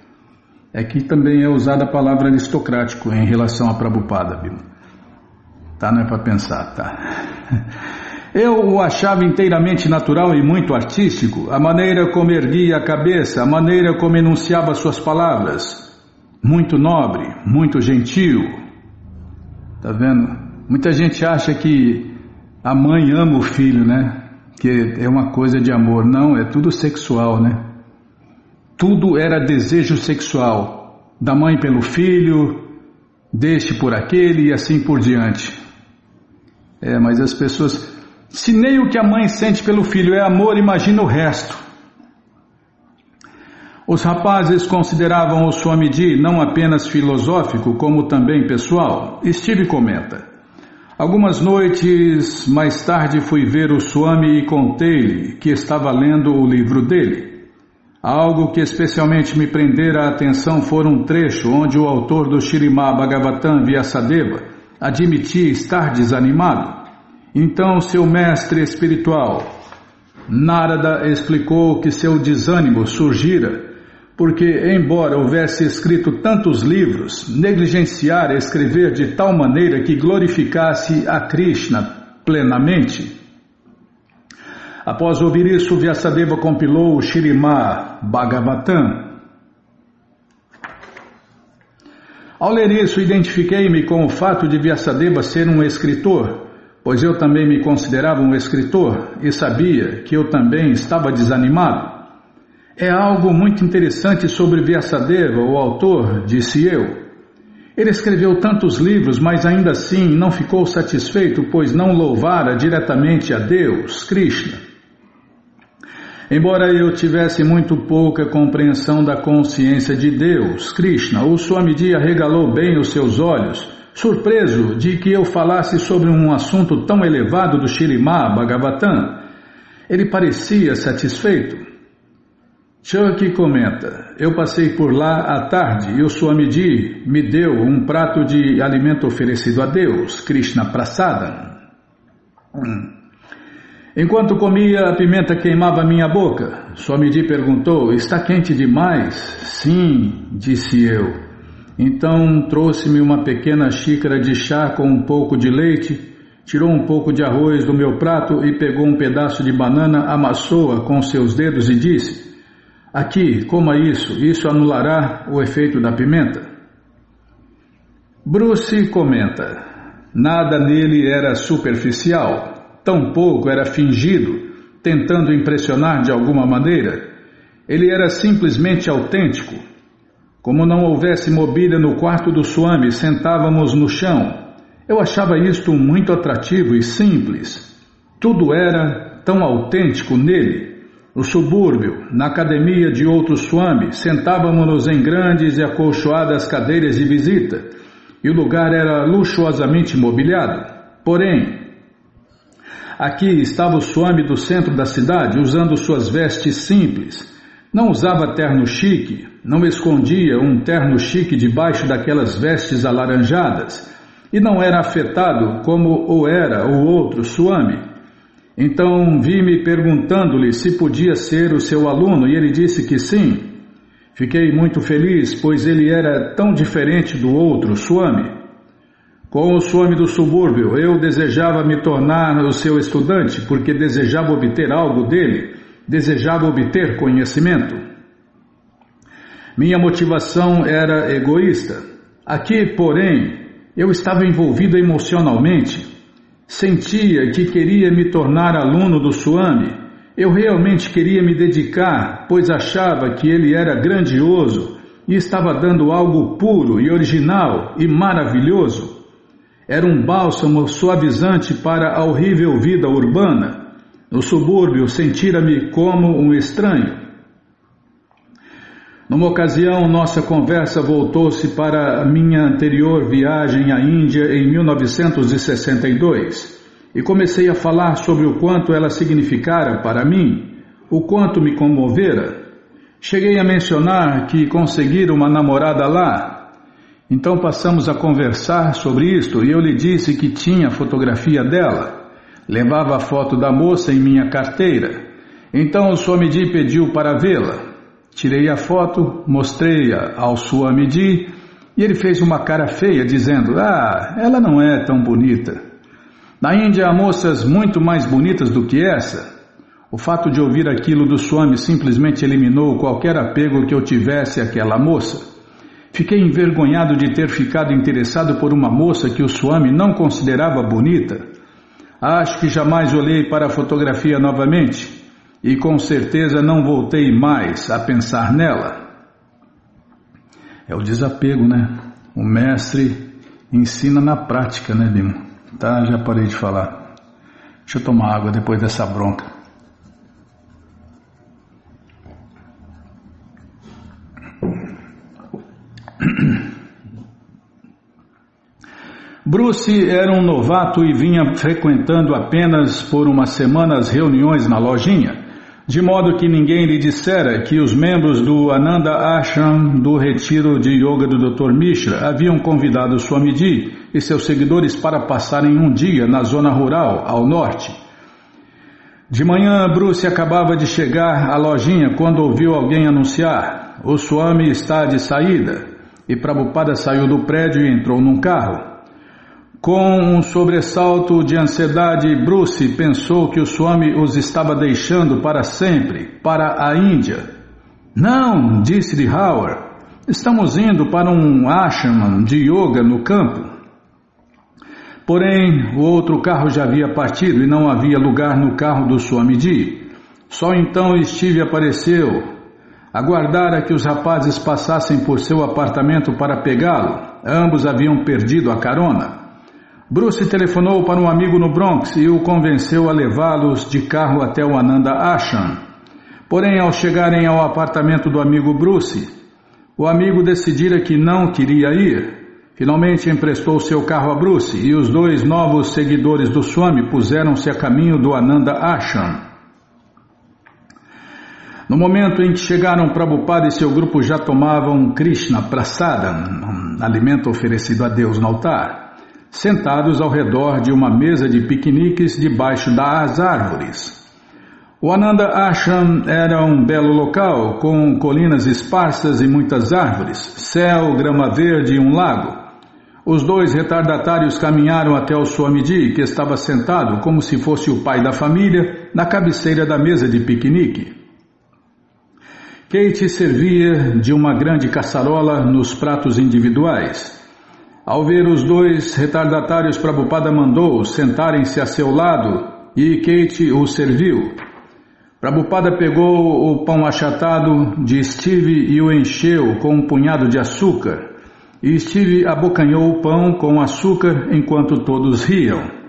Aqui também é usada a palavra aristocrático em relação a Prabhupada, viu? Tá, não é para pensar, tá? Eu o achava inteiramente natural e muito artístico, a maneira como erguia a cabeça, a maneira como enunciava suas palavras. Muito nobre, muito gentil. Tá vendo? Muita gente acha que a mãe ama o filho, né? Que é uma coisa de amor. Não, é tudo sexual, né? Tudo era desejo sexual, da mãe pelo filho, deixe por aquele e assim por diante. Mas as pessoas... Se nem o que a mãe sente pelo filho é amor, imagina o resto. Os rapazes consideravam o Swamiji não apenas filosófico, como também pessoal. Steve comenta: algumas noites mais tarde fui ver o Swami e contei-lhe que estava lendo o livro dele. Algo que especialmente me prendera a atenção foi um trecho onde o autor do Śrīmad Bhagavatam, Vyasadeva, admitia estar desanimado. Então seu mestre espiritual, Narada, explicou que seu desânimo surgira porque, embora houvesse escrito tantos livros, negligenciara escrever de tal maneira que glorificasse a Krishna plenamente. Após ouvir isso, Vyasadeva compilou o Śrīmad Bhagavatam. Ao ler isso, identifiquei-me com o fato de Vyasadeva ser um escritor, pois eu também me considerava um escritor e sabia que eu também estava desanimado. É algo muito interessante sobre Vyasadeva, o autor, disse eu. Ele escreveu tantos livros, mas ainda assim não ficou satisfeito, pois não louvara diretamente a Deus, Krishna. Embora eu tivesse muito pouca compreensão da consciência de Deus, Krishna, o Swamiji arregalou bem os seus olhos, surpreso de que eu falasse sobre um assunto tão elevado do Śrīmad Bhagavatam. Ele parecia satisfeito. Chuck comenta: eu passei por lá à tarde e o Swamiji me deu um prato de alimento oferecido a Deus, Krishna Prasadam. Enquanto comia, a pimenta queimava minha boca. Swamiji perguntou: está quente demais? Sim, disse eu. Então trouxe-me uma pequena xícara de chá com um pouco de leite, tirou um pouco de arroz do meu prato e pegou um pedaço de banana, amassou-a com seus dedos e disse: aqui, coma isso anulará o efeito da pimenta. Bruce comenta: nada nele era superficial, tampouco era fingido, tentando impressionar de alguma maneira. Ele era simplesmente autêntico. Como não houvesse mobília no quarto do Swami, sentávamos no chão. Eu achava isto muito atrativo e simples. Tudo era tão autêntico nele. No subúrbio, na academia de outro Swami, sentávamos-nos em grandes e acolchoadas cadeiras de visita, e o lugar era luxuosamente mobiliado. Porém, aqui estava o Swami do centro da cidade, usando suas vestes simples. Não usava terno chique, não escondia um terno chique debaixo daquelas vestes alaranjadas, e não era afetado como o era o outro Swami. Então vi-me perguntando-lhe se podia ser o seu aluno e ele disse que sim. Fiquei muito feliz, pois ele era tão diferente do outro Swami. Com o Swami do subúrbio, eu desejava me tornar o seu estudante, porque desejava obter algo dele, desejava obter conhecimento. Minha motivação era egoísta. Aqui, porém, eu estava envolvido emocionalmente. Sentia que queria me tornar aluno do Swami. Eu realmente queria me dedicar, pois achava que ele era grandioso e estava dando algo puro e original e maravilhoso. Era um bálsamo suavizante para a horrível vida urbana. No subúrbio, sentira-me como um estranho. Numa ocasião, nossa conversa voltou-se para a minha anterior viagem à Índia em 1962 e comecei a falar sobre o quanto ela significara para mim, o quanto me comovera. Cheguei a mencionar que conseguira uma namorada lá. Então passamos a conversar sobre isto e eu lhe disse que tinha fotografia dela. Levava a foto da moça em minha carteira. Então o Swamiji pediu para vê-la. Tirei a foto, mostrei-a ao Swamiji e ele fez uma cara feia dizendo: ela não é tão bonita. Na Índia há moças muito mais bonitas do que essa. O fato de ouvir aquilo do Swami simplesmente eliminou qualquer apego que eu tivesse àquela moça. Fiquei envergonhado de ter ficado interessado por uma moça que o Swami não considerava bonita. Acho que jamais olhei para a fotografia novamente. E com certeza não voltei mais a pensar nela. É o desapego, né? O mestre ensina na prática, né, Bima? Tá, já parei de falar. Deixa eu tomar água depois dessa bronca. Bruce era um novato e vinha frequentando apenas por uma semana as reuniões na lojinha, de modo que ninguém lhe dissera que os membros do Ananda Ashram do retiro de yoga do Dr. Mishra haviam convidado Swamiji e seus seguidores para passarem um dia na zona rural, ao norte. De manhã, Bruce acabava de chegar à lojinha quando ouviu alguém anunciar: "O Swami está de saída", e Prabhupada saiu do prédio e entrou num carro. Com um sobressalto de ansiedade, Bruce pensou que o Swami os estava deixando para sempre, para a Índia. "Não", disse-lhe Howard, "estamos indo para um ashram de yoga no campo." Porém, o outro carro já havia partido e não havia lugar no carro do Swamiji. Só então Steve apareceu. Aguardara que os rapazes passassem por seu apartamento para pegá-lo. Ambos haviam perdido a carona. Bruce telefonou para um amigo no Bronx e o convenceu a levá-los de carro até o Ananda Ashram. Porém, ao chegarem ao apartamento do amigo Bruce, o amigo decidira que não queria ir. Finalmente emprestou seu carro a Bruce e os dois novos seguidores do Swami puseram-se a caminho do Ananda Ashram. No momento em que chegaram, Prabhupada e seu grupo já tomavam Krishna Prasadam, alimento oferecido a Deus no altar, sentados ao redor de uma mesa de piqueniques debaixo das árvores. O Ananda Ashram era um belo local, com colinas esparsas e muitas árvores, céu, grama verde e um lago. Os dois retardatários caminharam até o Swamiji, que estava sentado como se fosse o pai da família, na cabeceira da mesa de piquenique. Kate servia de uma grande caçarola nos pratos individuais. Ao ver os dois retardatários, Prabhupada mandou sentarem-se a seu lado e Kate os serviu. Prabhupada pegou o pão achatado de Steve e o encheu com um punhado de açúcar. E Steve abocanhou o pão com açúcar enquanto todos riam.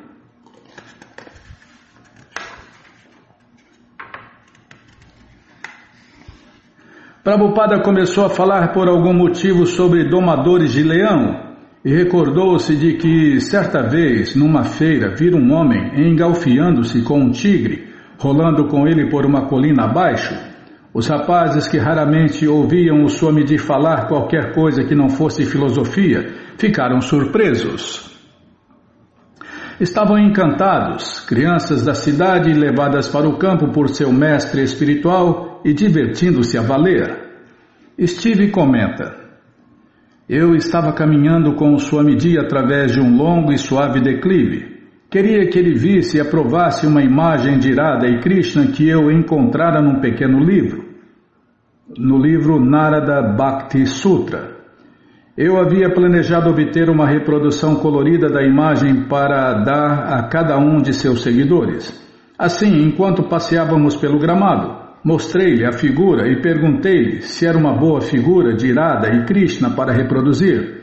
Prabhupada começou a falar por algum motivo sobre domadores de leão e recordou-se de que, certa vez, numa feira, vira um homem engalfiando-se com um tigre, rolando com ele por uma colina abaixo. Os rapazes, que raramente ouviam o Swamiji falar qualquer coisa que não fosse filosofia, ficaram surpresos. Estavam encantados, crianças da cidade levadas para o campo por seu mestre espiritual e divertindo-se a valer. Steve comenta: "Eu estava caminhando com o Swamiji através de um longo e suave declive. Queria que ele visse e aprovasse uma imagem de Radha e Krishna que eu encontrara num pequeno livro, no livro Narada Bhakti Sutra. Eu havia planejado obter uma reprodução colorida da imagem para dar a cada um de seus seguidores. Assim, enquanto passeávamos pelo gramado, mostrei-lhe a figura e perguntei-lhe se era uma boa figura de Radha e Krishna para reproduzir.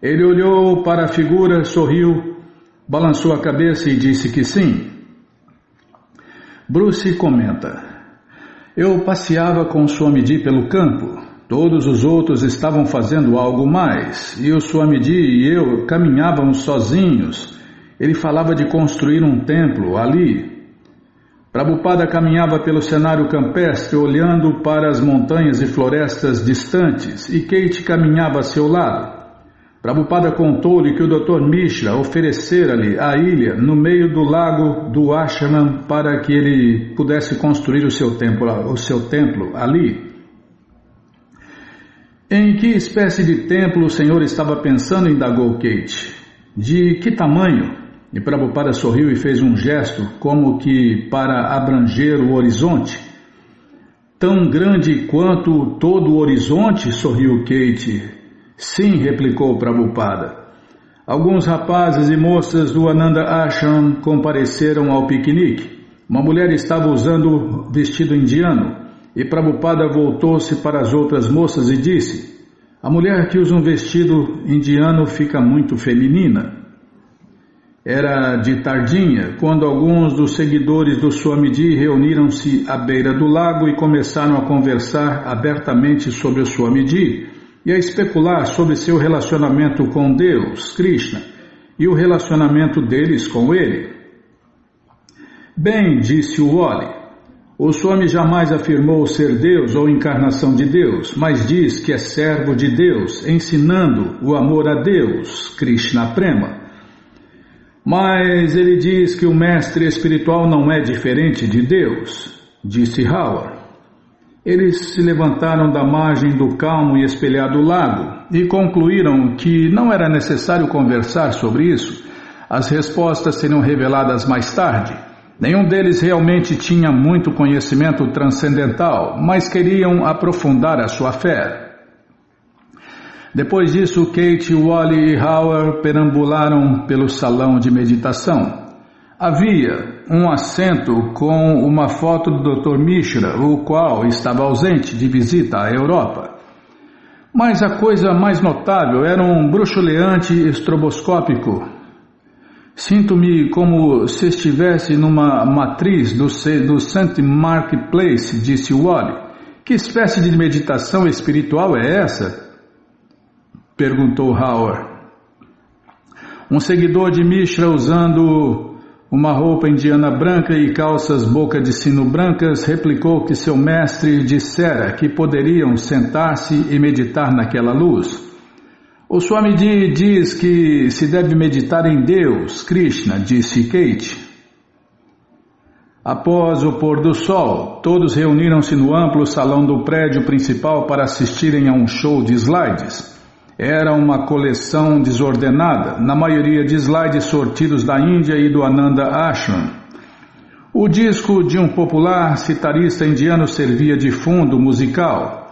Ele olhou para a figura, sorriu, balançou a cabeça e disse que sim." Bruce comenta: "Eu passeava com o Swamiji pelo campo. Todos os outros estavam fazendo algo mais, e o Swamiji e eu caminhávamos sozinhos. Ele falava de construir um templo ali. Prabhupada caminhava pelo cenário campestre, olhando para as montanhas e florestas distantes, e Kate caminhava a seu lado. Prabhupada contou-lhe que o Dr. Mishra oferecera-lhe a ilha no meio do lago do Ashram para que ele pudesse construir o seu templo ali." "Em que espécie de templo o senhor estava pensando?" indagou Kate. "De que tamanho?" E Prabhupada sorriu e fez um gesto como que para abranger o horizonte. "Tão grande quanto todo o horizonte?" sorriu Kate. "Sim", replicou Prabhupada. Alguns rapazes e moças do Ananda Ashram compareceram ao piquenique. Uma mulher estava usando vestido indiano e Prabhupada voltou-se para as outras moças e disse: A mulher que usa um vestido indiano fica muito feminina. Era de tardinha, quando alguns dos seguidores do Swamiji reuniram-se à beira do lago e começaram a conversar abertamente sobre o Swamiji e a especular sobre seu relacionamento com Deus, Krishna, e o relacionamento deles com ele. Bem, disse o Wali, o Swami jamais afirmou ser Deus ou encarnação de Deus, mas diz que é servo de Deus, ensinando o amor a Deus, Krishna Prema. Mas ele diz que o mestre espiritual não é diferente de Deus, disse Howard. Eles se levantaram da margem do calmo e espelhado lago e concluíram que não era necessário conversar sobre isso. As respostas seriam reveladas mais tarde. Nenhum deles realmente tinha muito conhecimento transcendental, mas queriam aprofundar a sua fé. Depois disso, Kate, Wally e Howard perambularam pelo salão de meditação. Havia um assento com uma foto do Dr. Mishra, o qual estava ausente de visita à Europa. Mas a coisa mais notável era um bruxuleante estroboscópico. Sinto-me como se estivesse numa matriz do St. Marketplace, disse Wally. Que espécie de meditação espiritual é essa? Perguntou Howard. Um seguidor de Mishra usando uma roupa indiana branca e calças boca de sino brancas replicou que seu mestre dissera que poderiam sentar-se e meditar naquela luz. O Swamiji diz que se deve meditar em Deus, Krishna, disse Kate. Após o pôr do sol, todos reuniram-se no amplo salão do prédio principal para assistirem a um show de slides. Era uma coleção desordenada, na maioria de slides sortidos da Índia e do Ananda Ashram. O disco de um popular citarista indiano servia de fundo musical.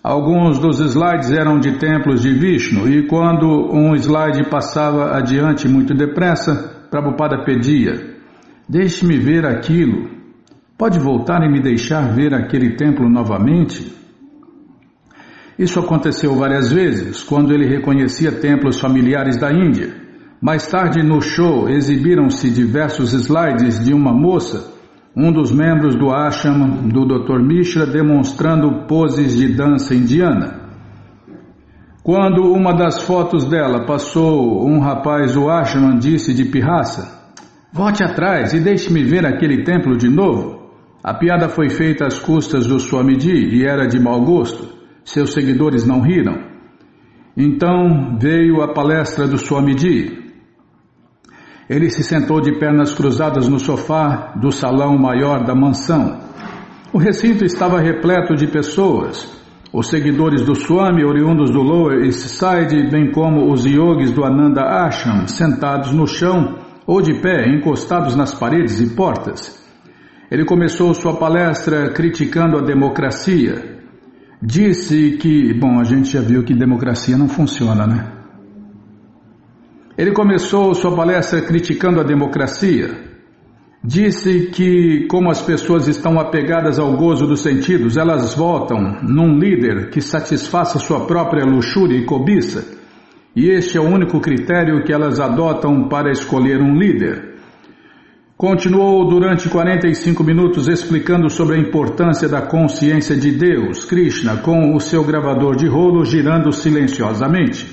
Alguns dos slides eram de templos de Vishnu e quando um slide passava adiante muito depressa, Prabhupada pedia: "Deixe-me ver aquilo. Pode voltar e me deixar ver aquele templo novamente?" Isso aconteceu várias vezes, quando ele reconhecia templos familiares da Índia. Mais tarde, no show, exibiram-se diversos slides de uma moça, um dos membros do ashram do Dr. Mishra, demonstrando poses de dança indiana. Quando uma das fotos dela passou, um rapaz do ashram disse de pirraça: "Volte atrás e deixe-me ver aquele templo de novo." A piada foi feita às custas do Swamiji e era de mau gosto. Seus seguidores não riram. Então veio a palestra do Swamiji. Ele se sentou de pernas cruzadas no sofá do salão maior da mansão. O recinto estava repleto de pessoas. Os seguidores do Swami, oriundos do Lower East Side, bem como os yogis do Ananda Ashram, sentados no chão ou de pé, encostados nas paredes e portas. Ele começou sua palestra criticando a democracia. Disse que, a gente já viu que democracia não funciona, né? Ele começou sua palestra criticando a democracia. Disse que, como as pessoas estão apegadas ao gozo dos sentidos, elas votam num líder que satisfaça sua própria luxúria e cobiça, e este é o único critério que elas adotam para escolher um líder. Continuou durante 45 minutos explicando sobre a importância da consciência de Deus, Krishna, com o seu gravador de rolo girando silenciosamente.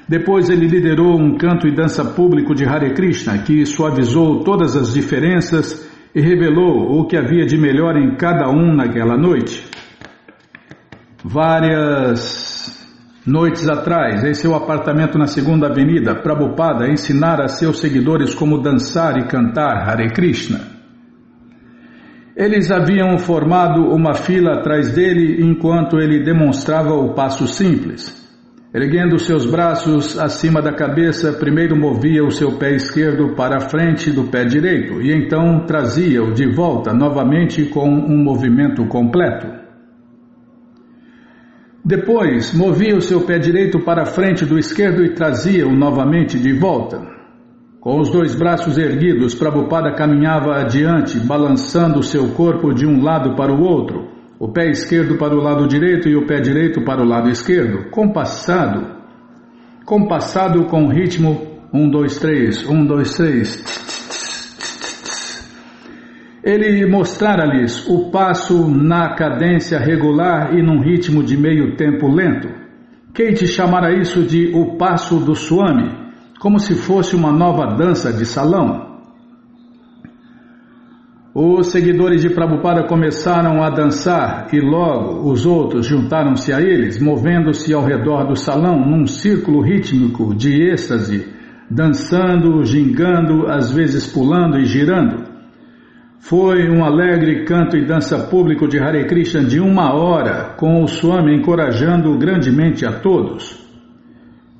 Depois ele liderou um canto e dança público de Hare Krishna, que suavizou todas as diferenças e revelou o que havia de melhor em cada um naquela noite. Várias noites atrás, em seu apartamento na 2ª Avenida, Prabhupada ensinara a seus seguidores como dançar e cantar Hare Krishna. Eles haviam formado uma fila atrás dele enquanto ele demonstrava o passo simples. Erguendo seus braços acima da cabeça, primeiro movia o seu pé esquerdo para a frente do pé direito e então trazia-o de volta novamente com um movimento completo. Depois, movia o seu pé direito para a frente do esquerdo e trazia-o novamente de volta. Com os 2 braços erguidos, Prabhupada caminhava adiante, balançando seu corpo de um lado para o outro, o pé esquerdo para o lado direito e o pé direito para o lado esquerdo, compassado com ritmo 1, 2, 3, 1, 2, 3. Ele mostrara-lhes o passo na cadência regular e num ritmo de meio tempo lento. Kate chamara isso de o passo do Swami, como se fosse uma nova dança de salão. Os seguidores de Prabhupada começaram a dançar e logo os outros juntaram-se a eles, movendo-se ao redor do salão num círculo rítmico de êxtase, dançando, gingando, às vezes pulando e girando. Foi um alegre canto e dança público de Hare Krishna de 1 hora, com o Swami encorajando grandemente a todos.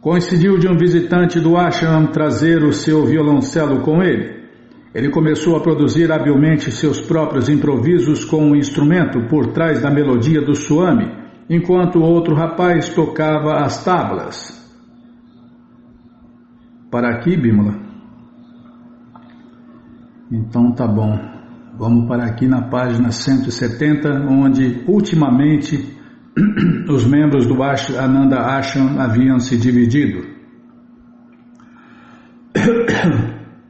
Coincidiu de um visitante do ashram trazer o seu violoncelo com ele. Ele começou a produzir habilmente seus próprios improvisos com o instrumento por trás da melodia do Swami, enquanto outro rapaz tocava as tablas. Para aqui, Bimala? Então tá bom. Vamos para aqui na página 170, onde ultimamente os membros do Ananda Ashram haviam se dividido.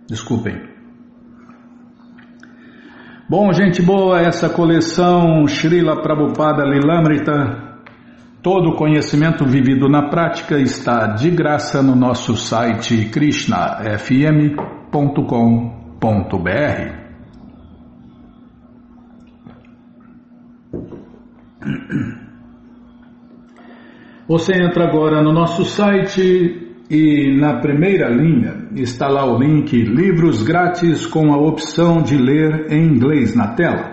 Desculpem. Bom, gente boa, essa coleção Srila Prabhupada Lilamrita, todo conhecimento vivido na prática está de graça no nosso site krishnafm.com.br. Você entra agora no nosso site e na primeira linha está lá o link Livros Grátis com a opção de ler em inglês na tela.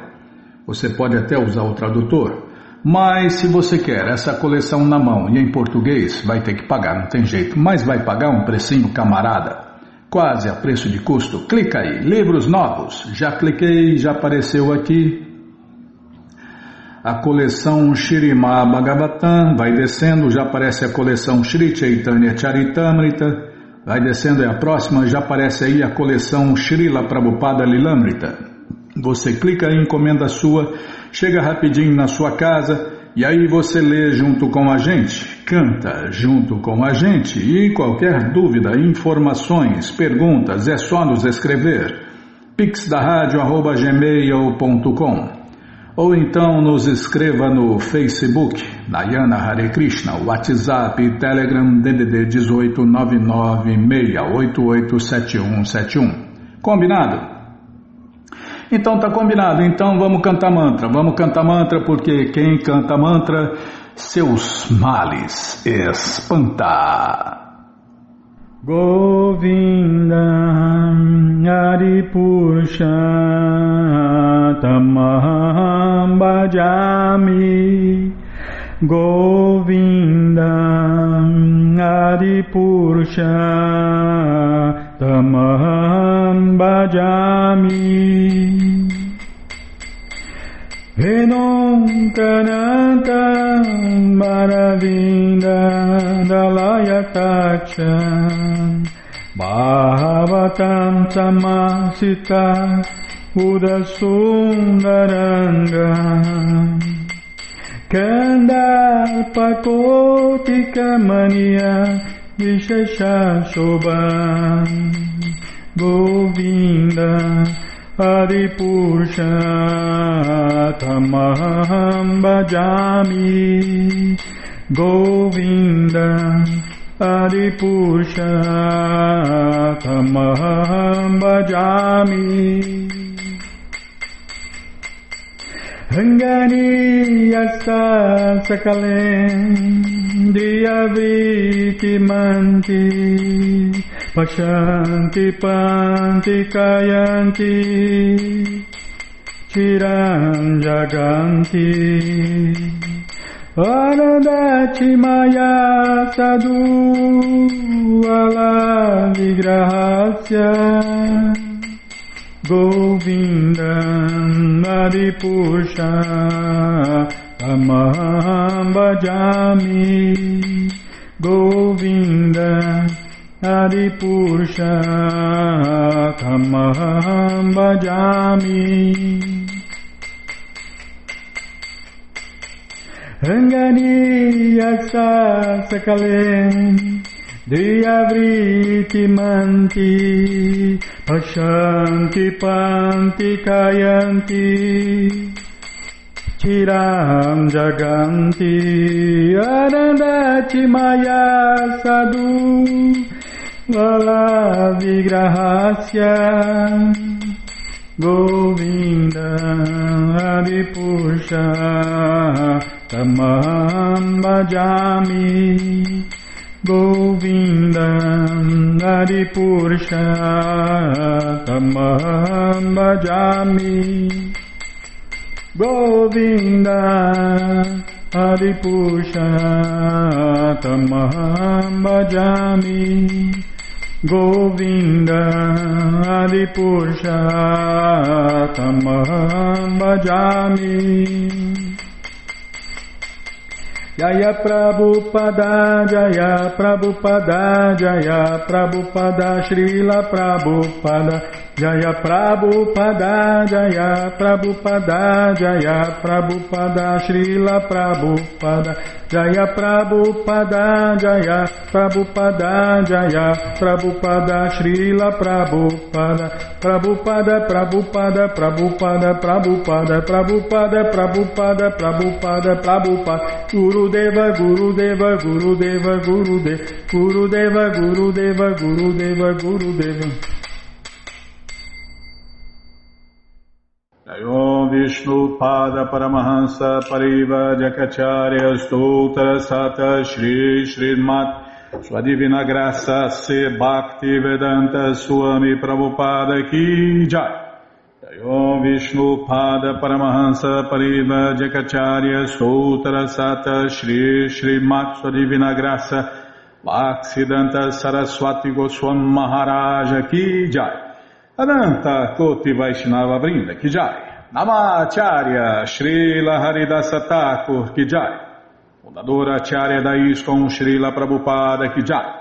Você pode até usar o tradutor, mas se você quer essa coleção na mão e em português, vai ter que pagar, não tem jeito, mas vai pagar um precinho camarada, quase a preço de custo. Clica aí, livros novos, já cliquei, já apareceu aqui. A coleção Śrīmad Bhagavatam, vai descendo, já aparece a coleção Shri Chaitanya Charitamrita, vai descendo, é a próxima, já aparece aí a coleção Srila Prabhupada Lilamrita. Você clica e encomenda a sua, chega rapidinho na sua casa e aí você lê junto com a gente, canta junto com a gente e qualquer dúvida, informações, perguntas, é só nos escrever pixdaradio@gmail.com ou então nos escreva no Facebook, Nayana Hare Krishna, WhatsApp e Telegram DDD 18996887171. Combinado? Então tá combinado, então vamos cantar mantra porque quem canta mantra, seus males espanta. Govinda Adipurusha Tamaham Bhajami Govinda Adipurusha Tamaham Bhajami Venom Kananta Maravinda Dalayatacha Bhavatam Samasita Udasundaranga Kandalpakotika Mania Vishesha Shobha Govinda Adipurusha Tamaham Bhajami Govinda Adipurusha Tamaham Bhajami Rangani Yasta Sakalem Diyaviti Manti Pashanti Panti Kayanti Chiram Jaganti Anandati Maya Sadhu Ala Vigrahasya Govinda Adipurusha Tamaham Bhajami Govinda Adipurusha Tamaham Bhajami Rangariya Sakalem Diyavriti Manti Pashanti Panti Kayanti Chiram Jaganti Arandati Maya Sadhu Vala Vigrahasya Govinda Adipusha Tamam Bhajami Govinda Adipusha Tamam Bhajami Govinda Adipusha Tamam Bhajami Govinda Adipusha Tamam Bhajami Jaya Prabhupada, Jaya Prabhupada, Jaya Prabhupada, Srila Prabhupada, Jaya Prabhupada, Jaya Prabhupada, Jaya Prabhupada, Srila Prabhupada, Jaya Prabhupada, Jaya Prabhupada, Jaya Prabhupada, Srila Prabhupada, Prabhupada, Prabhupada, Prabhupada, Prabhupada, Prabhupada, Prabhupada, Prabhupada, Prabhupada, Gurudeva, Gurudeva, Gurudeva, Gurudeva, Gurudeva, Gurudeva, Gurudeva, Gurudeva. Om Vishnu Pada Paramahansa Pariva Jakacharya Stoutra Sata Shri Srimat Sua Divina Graça Se Bhakti Vedanta Swami Prabhupada Ki Jai. Om Vishnu Pada Paramahansa Pariva Jakacharya Stoutra Sata Shri Srimat Sua Divina Graça Bhaktivedanta Saraswati Goswami Maharaja Ki Jai. Ananta Koti Vaishnava Brinda Ki Jai. Namacharya Srila Haridasa Thakur Ki Jai. Fundadora Acharya da ISKCON Srila Prabhupada Ki Jai.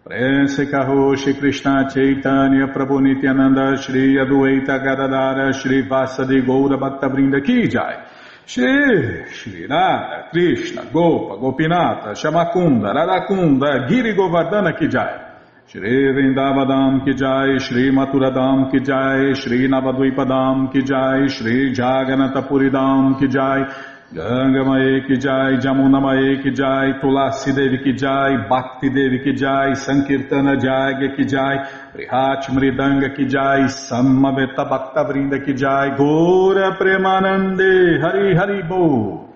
Prense Karoshi Krishna Chaitanya Prabhu Nityananda Shri Adueta Gadadara Shri Vasadi Goura Bhakta Brinda Ki Jai. Shri Radha Krishna Gopa Gopinata Shamakunda Radakunda Giri Govardhana Ki Jai. Shri Vrindavadam Ki Jai, Shri Maturadam Ki Jai, Shri Navadvipadam Ki Jai, Shri Jaganatapuridam Ki Jai, Ganga Mae Ki Jai, Jamuna Mae Ki Jai, Tulasi Devi Ki Jai, Bhakti Devi Ki Jai, Sankirtana Jagya Ki Jai, Prihat Mridanga Ki Jai, Samaveta Bhakta Vrinda Ki Jai, Gora Premanande, Hari Hari Bo.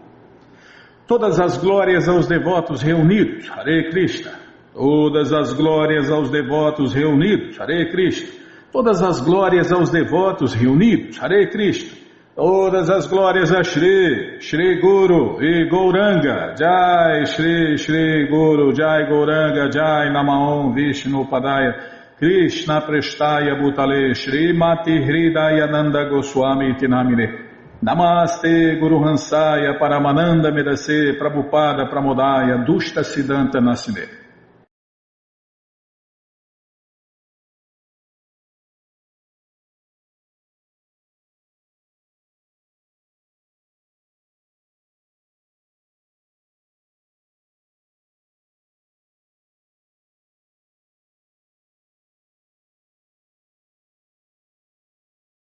Todas as glórias aos devotos reunidos, Hare Krishna. Todas as glórias aos devotos reunidos, Hare Krishna. Todas as glórias aos devotos reunidos, Hare Krishna. Todas as glórias a Shri, Shri Guru e Gauranga, Jai Shri, Shri Guru, Jai Gauranga, Jai Namaon Vishnu Padaya, Krishna Prestaya Bhutale, Shri Mati Hridayananda Goswami Tinamine. Namaste Guru Hansaya Paramananda Medase Prabhupada Pramodaya Dushta Siddhanta Nasine.